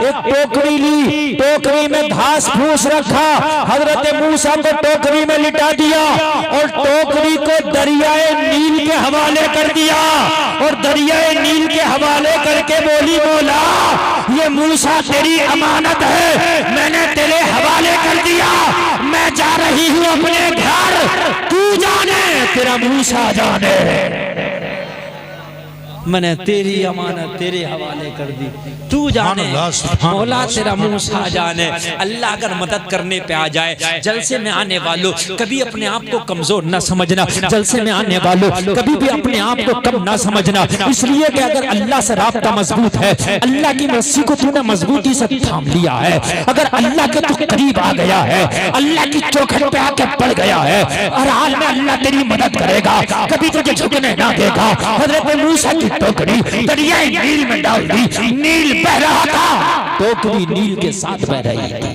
एक टोकरी ली, टोकरी में घास फूस रखा, हजरत मूसा को टोकरी में लिटा दिया और टोकरी को दरियाए नील के हवाले कर दिया और दरियाए नील के हवाले करके बोली मौला ये मूसा तेरी अमानत है, मैंने तेरे हवाले कर दिया, मैं जा रही हूँ अपने घर, तू जाने तेरा मूसा जाने, मैंने तेरी अमानत तेरे हवाले कर दी, तू जाने मौला तेरा मूसा जाने। अल्लाह अगर मदद करने पे आ जाए, जलसे में आने वालों कभी अपने आप को कमजोर न समझना, जलसे में आने वालों कभी भी अपने आप को कम न समझना, इसलिए कि अगर अल्लाह से राब्ता मजबूत है, अल्लाह की रस्सी को तूने मजबूती से थाम लिया है, अगर अल्लाह के तू करीब आ गया है, अल्लाह की चौखट पे आके पड़ गया है, हर हाल में अल्लाह तेरी मदद करेगा, कभी तुझे झुकने ना देगा। हजरत मूसा की टोकरी दरिया नील में डाल दी, नील बह रहा था, टोकरी नील के साथ बह रही थी।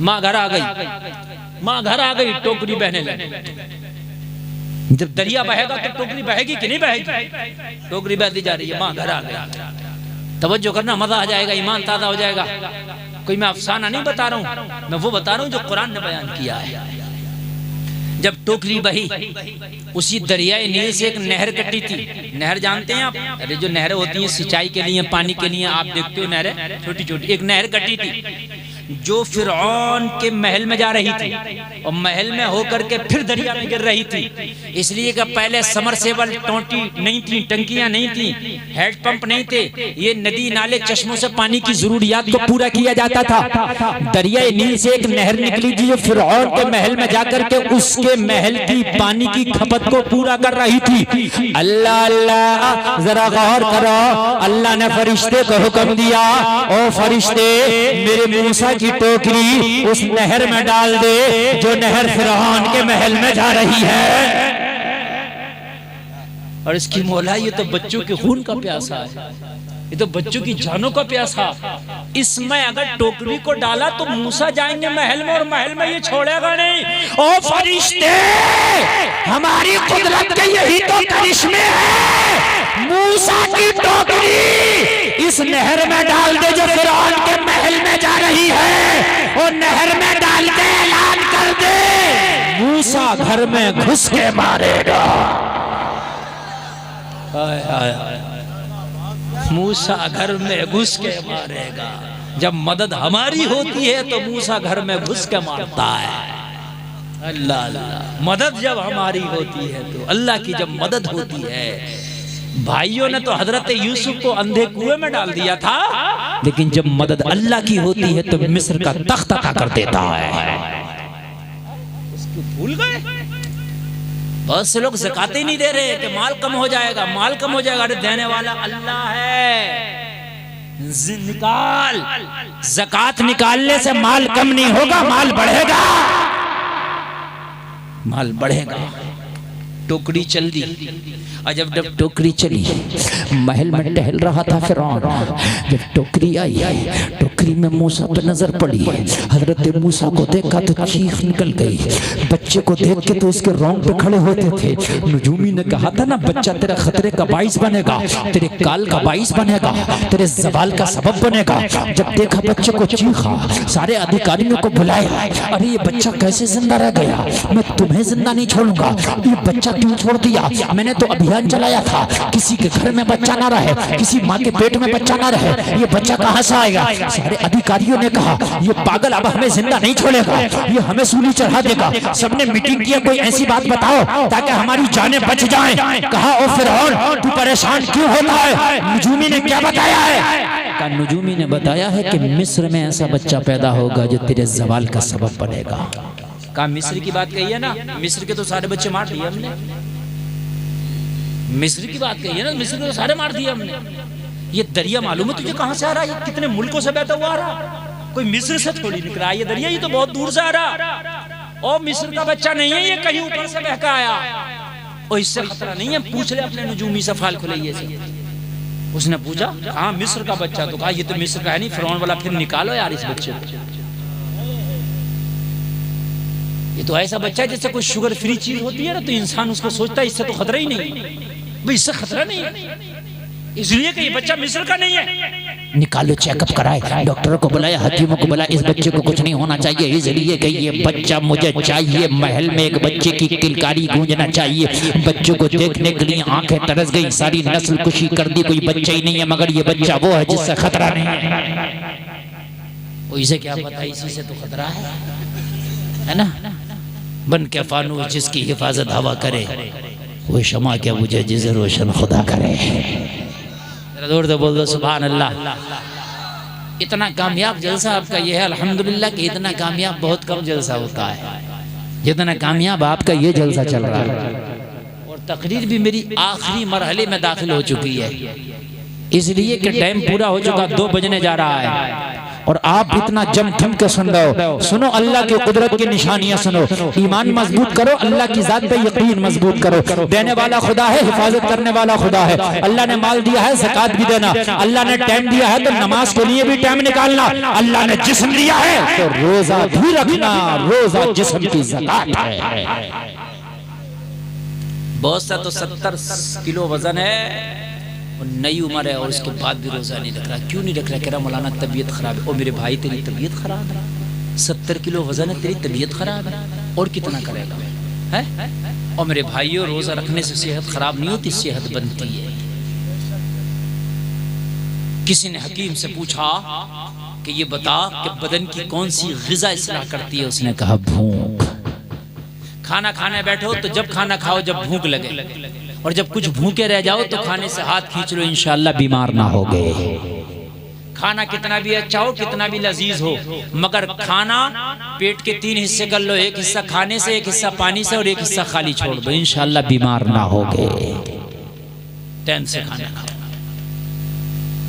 माँ घर आ गई, माँ घर आ गई, टोकरी बहने लगी। जब दरिया बहेगा तो टोकरी बहेगी कि नहीं बहेगी? टोकरी बहती जा रही है, माँ घर आ गई। तवज्जो करना, मजा आ जाएगा, ईमान ताजा हो जाएगा। कोई मैं अफसाना नहीं बता रहा हूँ, मैं वो बता रहा हूँ जो कुरान ने बयान किया है। जब टोकरी बही, उसी दरियाए नील से एक नहर कटी थी। नहर जानते हैं आप? अरे जो नहरें होती हैं सिंचाई के लिए, पानी के लिए, आप देखते हो नहरें छोटी छोटी, एक नहर कटी थी जो फिरौन के महल में जा रही थी और महल में होकर के फिर दरिया में गिर रही थी। इसलिए कि पहले समरसेबल टोटी नहीं थी, टंकियां नहीं थी, हेड पंप नहीं थे, ये नदी नाले चश्मों से पानी की जरूरियात को पूरा किया जाता था। दरियाए नील से एक नहर निकली थी जो फिरौन के महल में जाकर के उसके महल की पानी की खपत को पूरा कर रही थी। अल्लाह अल्लाह जरा गौर करो, अल्लाह ने फरिश्ते को हुक्म दिया, ओ फरिश्ते मेरे मूसा की टोकरी उस नहर में डाल दे जो नहर फिरौन के महल में जा रही है। और इसकी मौला ये तो बच्चों के खून का प्यासा है, ये तो बच्चों की जानों का प्यासा। इसमें अगर टोकरी को डाला तो मूसा जाएंगे महल में और महल में ये छोड़ेगा नहीं। ओ फरिश्ते, हमारी कुदरत के यही तो करिश्मे है। मूसा की टोकरी घर में घुस के मारेगा। मूसा घर में घुस के मारेगा। जब मदद हमारी होती है तो मूसा घर में घुस के मारता है। अल्लाह अल्लाह, मदद जब हमारी होती है तो अल्लाह की जब मदद होती है। भाइयों ने तो हजरत यूसुफ को अंधे कुएं में डाल दिया था, लेकिन जब मदद अल्लाह की होती है तो मिस्र का तख्त अता कर देता है। उसको भूल गए। बहुत से लोग ज़कात ही नहीं दे रहे कि माल कम हो जाएगा, माल कम हो जाएगा। अरे देने वाला अल्लाह है। निकाल, ज़कात निकालने से माल कम नहीं होगा, माल बढ़ेगा, माल बढ़ेगा। टोकरी चल दी, और जब टोकरी चली, महल में टहल रहा था फिरौन। जब टोकरी आई, टोकरी में मूसा पर नजर पड़ी। हजरत मूसा को देखा तो चीख निकल गई। बच्चे को देख के तो उसके रोंग पे खड़े होते थे। नजूमी ने कहा था ना, बच्चा तेरा खतरे का बाइस बनेगा, तेरे काल का बाइस बनेगा, तेरे जवाल का सबब बनेगा। जब देखा बच्चे को, चीखा, सारे अधिकारियों को बुलाया। अरे ये बच्चा कैसे जिंदा रह गया? मैं तुम्हें जिंदा नहीं छोड़ूंगा। ये बच्चा क्यों छोड़ दिया? मैंने तो अभियान चलाया था किसी के घर में बच्चा ना रहे, किसी माँ के पेट में बच्चा ना रहे। ये बच्चा कहाँ से आएगा? सारे अधिकारियों ने कहा ये पागल अब हमें जिंदा नहीं छोड़ेगा, ये हमें सूली चढ़ा देगा। सबने मीटिंग किया, कोई ऐसी बात बताओ ताकि हमारी जानें बच जाएं। कहा ओ फिरौन, तू परेशान क्यों होता है? नजूमी ने क्या बताया है? नजूमी ने बताया है कि मिस्र में ऐसा बच्चा पैदा होगा जो तेरे जवाल का सबब बनेगा। कहा मिस्र की बात कही है ना, मिस्र के तो सारे बच्चे मार दिए हमने। मिस्र की बात कही है ना, मिस्र के तो सारे मार दिए हमने। ये दरिया मालूम है तुझे कहां से आ रहा है? ये कितने मुल्कों से बहता हुआ आ रहा, कोई मिस्र से थोड़ी निकला। ये दरिया ये तो बहुत दूर से आ रहा, और मिस्र का बच्चा नहीं है, ये कहीं ऊपर से बह के आया। और इससे खतरा नहीं है, पूछ ले अपने नजूमी से, फाल खुलैये से। उसने पूछा हाँ मिस्र का बच्चा, तो कहा ये तो मिस्र का है नहीं, फिरौन वाला। फिर निकालो यार इस बच्चे को। ये तो ऐसा बच्चा है जैसे कोई शुगर फ्री चीज होती है ना, तो इंसान उसको सोचता है इससे तो खतरा ही नहीं, भाई इससे खतरा नहीं है, इसलिए कि ये बच्चा मिस्र का नहीं है। निकालो, चेकअप कराए, डॉक्टरों को बुलाया, हकीमों को बुलाया। इस बच्चे को कुछ नहीं होना चाहिए, इसलिए कि ये बच्चा मुझे चाहिए। महल में एक बच्चे की किलकारी गूंजना चाहिए। बच्चों को देखने के लिए आंखें तरस गई, सारी नस्ल कुशी कर दी, कोई बच्चा ही नहीं है। मगर ये बच्चा वो है जिससे खतरा नहीं है। इसे क्या पता इसी से तो खतरा है ना। बन के फानूस जिसकी हिफाजत हवा करे, वो शमा क्या बुझे जिसे रोशन खुदा करे। जोर से बोल दो सुभान अल्लाह। इतना कामयाब जलसा आपका ये है अल्हम्दुलिल्लाह कि इतना कामयाब बहुत कम जलसा होता है जितना कामयाब आपका ये जलसा चल रहा है। और तकरीर भी मेरी आखिरी मरहले में दाखिल हो चुकी है, इसलिए कि टाइम पूरा हो चुका, 2 बजने जा रहा है। और आप इतना जम थम के सुन रहे हो। सुनो अल्लाह की कुदरत की निशानियां सुनो। ईमान मजबूत करो, अल्लाह की जात पे यकीन मजबूत करो। देने वाला खुदा है, हिफाजत करने वाला खुदा है। अल्लाह ने माल दिया है, ज़कात भी देना। अल्लाह ने टाइम दिया है तो नमाज के लिए भी टाइम निकालना। अल्लाह ने जिस्म दिया है तो रोजा भी रखना। रोजा जिस्म की ज़कात है। बहुत सा तो 70 किलो वजन है और नई उम्र है और उसके बाद भी रोजा नहीं रख रहा। क्यों नहीं रख रहा? कह रहा मौलाना तबीयत खराब है। और मेरे भाई तेरी तबीयत खराब है, 70 किलो वजन है, तेरी तबीयत खराब है, और कितना करेगा है? और मेरे भाइयों, रोजा रखने से सेहत खराब नहीं होती, सेहत बनती है। किसी ने हकीम से पूछा कि ये बता कि बदन की कौन सी ग़िज़ा इस्लाह करती है? उसने कहा भूख। खाना खाने बैठो तो जब खाना खाओ जब भूख लगे, और जब कुछ भूखे रह जाओ तो खाने से हाथ खींच लो, इंशाअल्लाह बीमार ना हो गए। खाना कितना भी अच्छा हो, कितना भी लजीज हो, मगर खाना पेट के 3 हिस्से कर लो, एक हिस्सा खाने से, एक हिस्सा पानी से, और एक हिस्सा खाली छोड़ दो, इंशाअल्लाह बीमार ना हो गए। टाइम से खाना खाओ।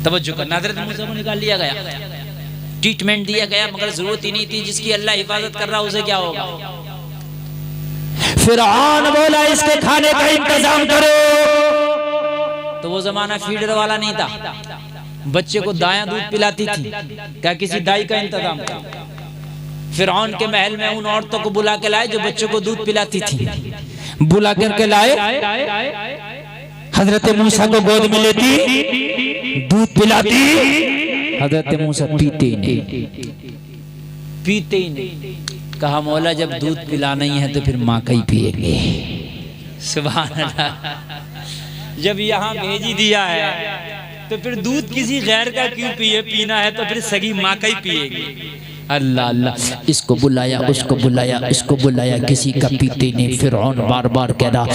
तवज्जो करना, हज़रत मूसा को निकाल लिया गया, ट्रीटमेंट दिया गया, मगर जरूरत ही नहीं थी। जिसकी अल्लाह हिफाजत कर रहा उसे क्या होगा? फिरौन बोला इसके खाने का इंतजाम करो। तो वो जमाना फीडर वाला नहीं था, बच्चे को दाया दूध पिलाती थी, क्या किसी दाई का इंतजाम करो। फिरौन के महल में उन औरतों को बुला के लाए जो बच्चों को दूध पिलाती थी। बुला करके लाए, हजरत मूसा को गोद में लेती, दूध पिलाती। हजरत मूसा पीते ही नहीं। कहा मौला जब दूध पिलाना ही है तो फिर माँ का ही पिएंगे। सुभान अल्लाह। जब यहाँ भेज ही दिया है तो फिर दूध किसी गैर का क्यों पिए, पीना है तो फिर सगी माँ का ही पिएंगे। अल्लाह अल्लाह। इसको बुलाया, उसको बुलाया, इसको बुलाया, किसी का पीते नहीं। फिरौन बार बार कह रहा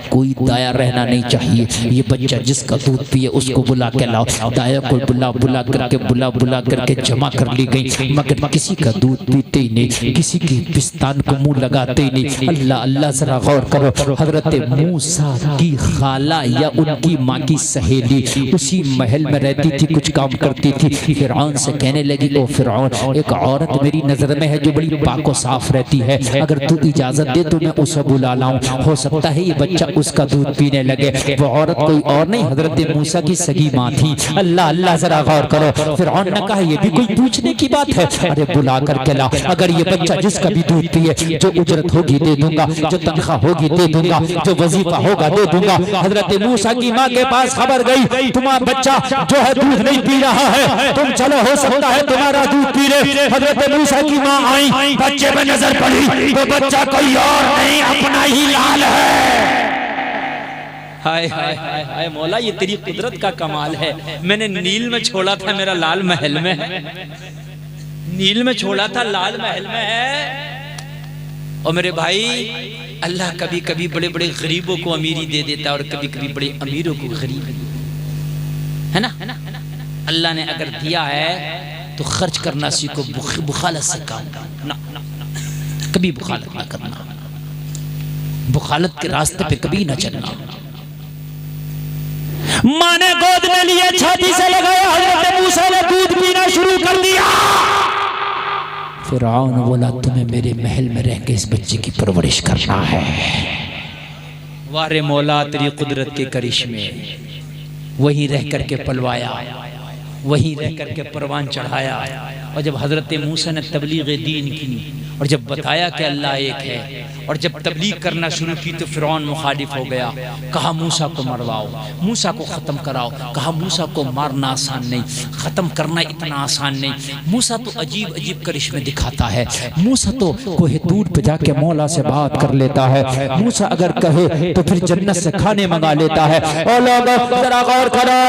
कोई दाया रहना नहीं चाहिए, ये बच्चा जिसका दूध पिए उसको बुला के लाओ। दाया को बुला करके जमा कर ली गई, मगर किसी का दूध पीते ही नहीं, किसी की पिस्तान को मुंह लगाते ही नहीं। अल्लाह अल्लाह जरा गौर करो, हजरत मूसा की खाला या उनकी माँ की सहेली उसी महल में रहती थी, कुछ काम करती थी। फिरौन से कहने लगी ओ फिरौन, एक औरत मेरी नजर में है जो बड़ी पाको साफ रहती है, अगर तू इजाजत दे तो मैं उसे बुला लाऊं, हो सकता है ये बच्चा उसका दूध पीने लगे। वो औरत कोई और नहीं हजरत मूसा की सगी माँ थी। अल्लाह अल्लाह जरा गौर करो। फिरौन ने कहा ये भी कोई पूछने की बात है, अरे बुला करके ला, अगर ये बच्चा जिसका भी दूध पिए जो उजरत होगी दे दूंगा, जो तनख्वाह होगी दे दूंगा, जो वजीफा होगा दे दूंगा। हजरत मूसा की माँ के पास खबर गई तुम्हारा बच्चा जो है दूध नहीं पी रहा है, तुम चलो हो सकता है तुम्हारा दूध पी ले। हजरत मूसा की माँ आई, बच्चे में नजर पड़ी, वो बच्चा कोई और नहीं अपना ही लाल है। हाय हाय हाय हाय मौला, ये तेरी कुदरत का कमाल है। मैंने नील में छोड़ा था, मेरा लाल महल में है। नील में छोड़ा था, लाल महल में है। और मेरे भाई अल्लाह कभी कभी बड़े बड़े गरीबों को अमीरी दे देता है और कभी कभी बड़े अमीरों को गरीब, है ना। अल्लाह ने अगर दिया है तो खर्च करना सीखो, बुखालत से काम ना, कभी बुखालत ना करना, बुखालत के रास्ते पे कभी ना चलना। माँ ने गोद में लिए, छाती से लगाया, हजरत मूसा ने दूध पीना शुरू कर दिया। फिरौन बोला तुम्हें मेरे महल में रह के इस बच्चे की परवरिश करना है। वारे मौला तेरी कुदरत के करिश्मे, वहीं रह करके पलवाया, वहीं रह करके परवान चढ़ाया। और जब हजरत मूसा ने तबलीग दीन की और जब बताया कि अल्लाह एक है, और जब तबलीग करना शुरू की तो फिरौन मुखालिफ हो गया। कहा मूसा को मरवाओ, मूसा को ख़त्म कराओ। कहा मूसा को मारना आसान नहीं, ख़त्म करना इतना आसान नहीं। मूसा तो अजीब अजीब करिश्मे दिखाता है। मूसा तो कोहे तूर पे जाके मौला से बात कर लेता है। मूसा अगर कहे तो फिर जन्नत से खाने मंगा लेता है। और लोगों जरा गौर करो,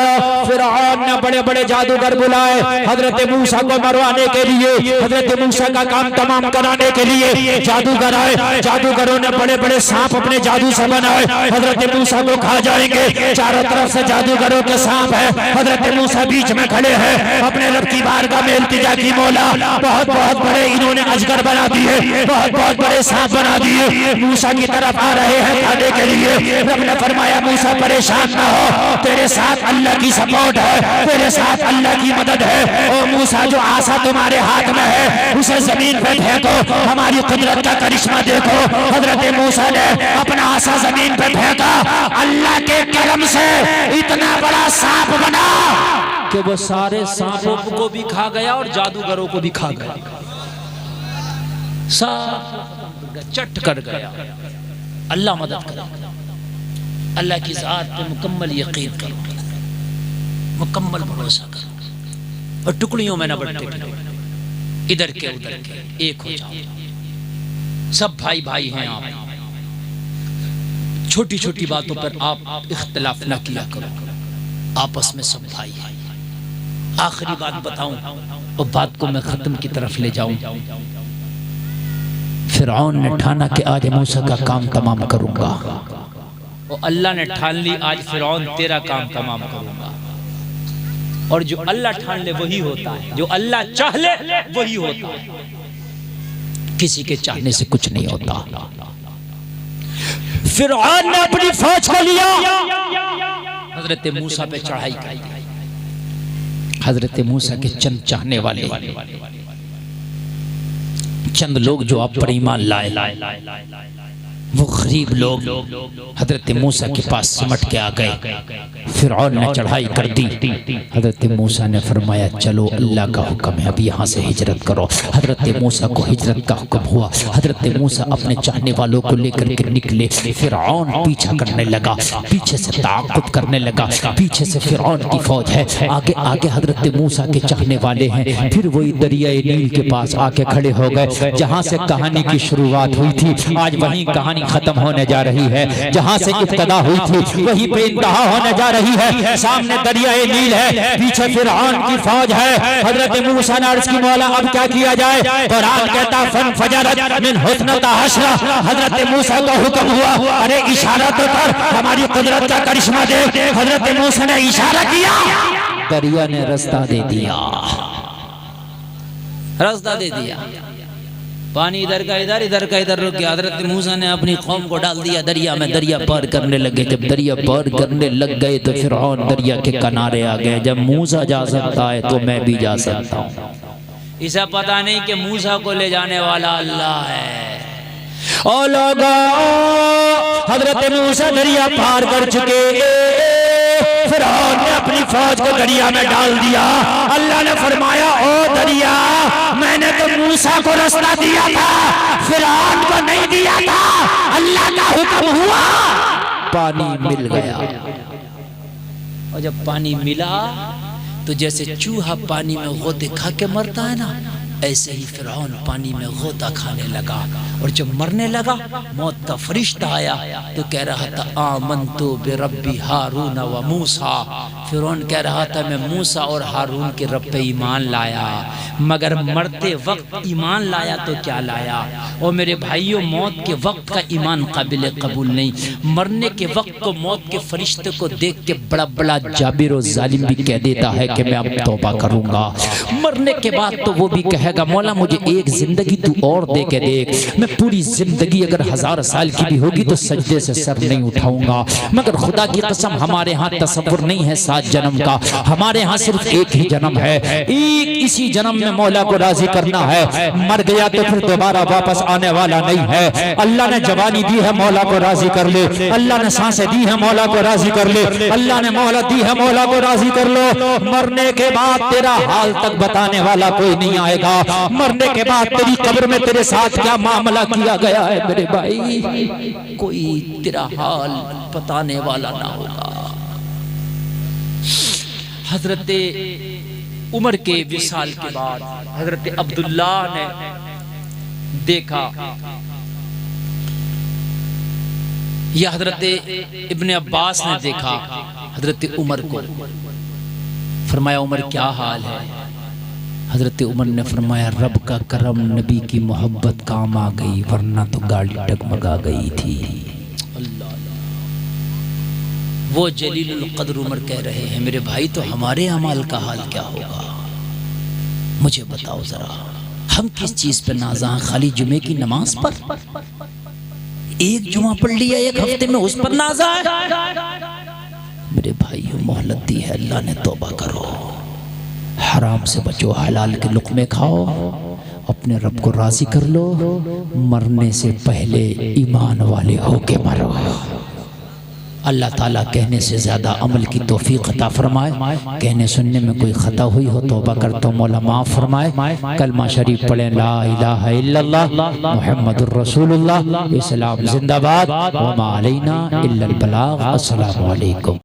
फिरौन ने बड़े बड़े जादूगर बुलाए हजरत मूसा को मरवाने के लिए, हजरत मूसा का काम तमाम कराने के लिए जादूगर आए। जादूगरों ने बड़े बड़े सांप अपने जादू से बनाए, हजरत मूसा को खा जाएंगे। चारों तरफ से जादूगरों के सांप है, हजरत मूसा बीच में खड़े हैं, अपने रब की बारगाह में इल्तिजा की मौला बहुत बहुत बड़े इन्होंने अजगर बना दिए, बहुत बहुत बड़े सांप बना दिए, मूसा की तरफ आ रहे हैं खाने के लिए। रब ने फरमाया मूसा परेशान ना हो, तेरे साथ अल्लाह की सपोर्ट है, तेरे साथ अल्लाह की मदद है। ओ मूसा जो आसा तुम्हारे हाथ में है उसे जमीन पे फेंको, हमारी कुदरत का करिश्मा देखो। हजरत मूसा ने अपना आसा जमीन पे फेंका, अल्लाह के करम से इतना बड़ा सांप बना कि वो सारे सांपों को भी खा गया और जादूगरों को भी खा गया, सब चट कर गया। अल्लाह मदद करे, अल्लाह की जात पे मुकम्मल यकीन करो, मुकम्मल भरोसा करो और टुकड़ियों में न बंटो, इधर के उधर के एक हो जाओ। सब भाई भाई हैं आप, छोटी छोटी बातों पर आप इख्तिलाफ ना किया करो, आपस में सब भाई हैं। आखिरी बात बताऊं और बात को मैं खत्म की तरफ ले जाऊं। फिरौन ने ठाना कि आज मूसा का काम तमाम करूंगा, और अल्लाह ने ठान ली आज फिरौन तेरा काम तमाम करूंगा। और जो अल्लाह ठान ले वही होता है, जो अल्लाह चाह ले वही होता है, किसी के चाहने से कुछ नहीं होता। फिरौन ने अपनी फौज को लिया, हजरत मूसा पे चढ़ाई की। हजरत मूसा के चंद चाहने वाले, चंद लोग जो आप पर ईमान लाए, वो गरीब लोग हजरत मूसा के पास सिमट के आ गए। फिरौन ने चढ़ाई कर दी। हजरत मूसा ने फरमाया चलो अल्लाह का हुक्म है, अब यहाँ से हिजरत करो। हजरत मूसा को हिजरत का हुक्म हुआ। हजरत मूसा अपने चाहने वालों को लेकर के निकले। फिरौन पीछा करने लगा, पीछे से ताक़ुब करने लगा। पीछे से फिरौन की फौज है, आगे आगे हजरत मूसा के चाहने वाले हैं। फिर वही दरियाए नील के पास आके खड़े हो गए। जहाँ से कहानी की शुरुआत हुई थी आज वहीं कहानी खत्म होने जा रही है। जहाँ से इब्तदा हुई थी वहीं पे इंतहा होने जा रही है। सामने दरियाए नील है, पीछे फिरऔन की फौज है। हजरत मूसा ने अर्ज़ की मौला अब क्या किया जाए? कुरान कहता फन फजरत मिन हुस्नता हशरा। हजरत मूसा को हुक्म हुआ अरे इशारा तो कर, हमारी कुदरत का करिश्मा देख। हजरत मूसा ने इशारा किया, दरिया ने रास्ता दे दिया, रास्ता दे दिया। पानी इधर का इधर, इधर का इधर रुक गया। हजरत मूसा ने अपनी कौम को डाल दिया दरिया में। दरिया पार करने लगे। जब दरिया पार करने लग गए तो फिरऔन दरिया के किनारे आ गए। जब मूसा जा सकता है तो मैं भी जा सकता हूँ। इसे पता नहीं कि मूसा को ले जाने वाला अल्लाह है। ओ लोगो, हजरत मूसा दरिया पार कर चुके। फिरऔन ने अपनी फौज को दरिया में डाल दिया। अल्लाह ने फरमाया ओ दरिया, मैंने तो मूसा को रास्ता दिया था, फिरऔन को नहीं दिया था। अल्लाह का हुक्म हुआ, पानी मिल गया। और जब पानी मिला तो जैसे चूहा पानी में गोते खा के मरता है ना, ऐसे ही फिरऔन पानी में गोता खाने लगा। और जब मरने लगा मौत का फरिश्ता आया तो कह रहा था आमनतु बिरब्बी हारून व मूसा। फिरौन कह रहा था मैं मूसा और हारून के रब पे ईमान लाया। मगर मरते वक्त ईमान लाया तो क्या लाया? और मेरे भाइयों, मौत के वक्त का ईमान काबिल कबूल नहीं। मरने के वक्त को मौत के फरिश्ते को देख के बड़ा बड़ा जाबिर और जालिम भी कह देता है कि मैं अब तौबा करूंगा। मरने के बाद तो वो भी कहेगा मौला मुझे एक जिंदगी तू और दे के देख, मैं पूरी जिंदगी अगर 1000 साल की भी होगी तो सजदे से सर नहीं उठाऊंगा। मगर खुदा की कसम हमारे यहाँ तसव्वुर नहीं है 7 जन्म का। हमारे यहाँ सिर्फ एक ही जन्म है। एक इसी जन्म में मौला को राजी करना है। मर गया तो फिर दोबारा वापस आने वाला नहीं है। अल्लाह ने जवानी दी है, मौला को राजी कर ले। अल्लाह ने सांसें दी है, मौला को राजी कर ले। अल्लाह ने मोहलत दी है, मौला को राजी कर लो। मरने के बाद तेरा हाल तक बताने वाला कोई नहीं आएगा। मरने के बाद तेरी कब्र में तेरे साथ क्या मामला किया गया है मेरे भाई, कोई तेरा हाल बताने वाला ना होगा। हजरत उमर के विसाल के बाद हजरत अब्दुल्ला ने देखा या हजरत इब्ने अब्बास ने देखा हजरत उमर को। फरमाया उमर क्या हाल है? हजरत उमर ने फरमाया रब का करम, नबी की मोहब्बत काम आ गई, वरना तो गाड़ी डगमगा गई थी। अल्लाह, वो जलीलुल कद्र उमर कह रहे हैं मेरे भाई तो हमारे अमाल का हाल क्या होगा? मुझे बताओ जरा, हम किस चीज पे नाज़ा हैं? खाली जुमे की नमाज पर? एक जुमा पढ़ लिया एक हफ्ते में, उस पर नाज़ा है? मेरे भाइयों मोहलत दी है अल्लाह ने, तौबा करो, हराम से बचो, हलाल के लुक़मे खाओ, अपने रब को राज़ी कर लो। मरने से पहले ईमान वाले होके मरो। अल्लाह ताला कहने से ज़्यादा अमल की तौफीक अता फरमाए। कहने सुनने में कोई ख़ता हुई हो तौबा करता हूँ, मौला माफ़ फरमाए। कलमा शरीफ पढ़ें, ला इलाहा इल्लल्लाह मुहम्मदुर रसूलुल्लाह। इस्लाम जिंदाबाद, व मा अलैना इल्लल बलाग। अस्सलामु अलैकुम।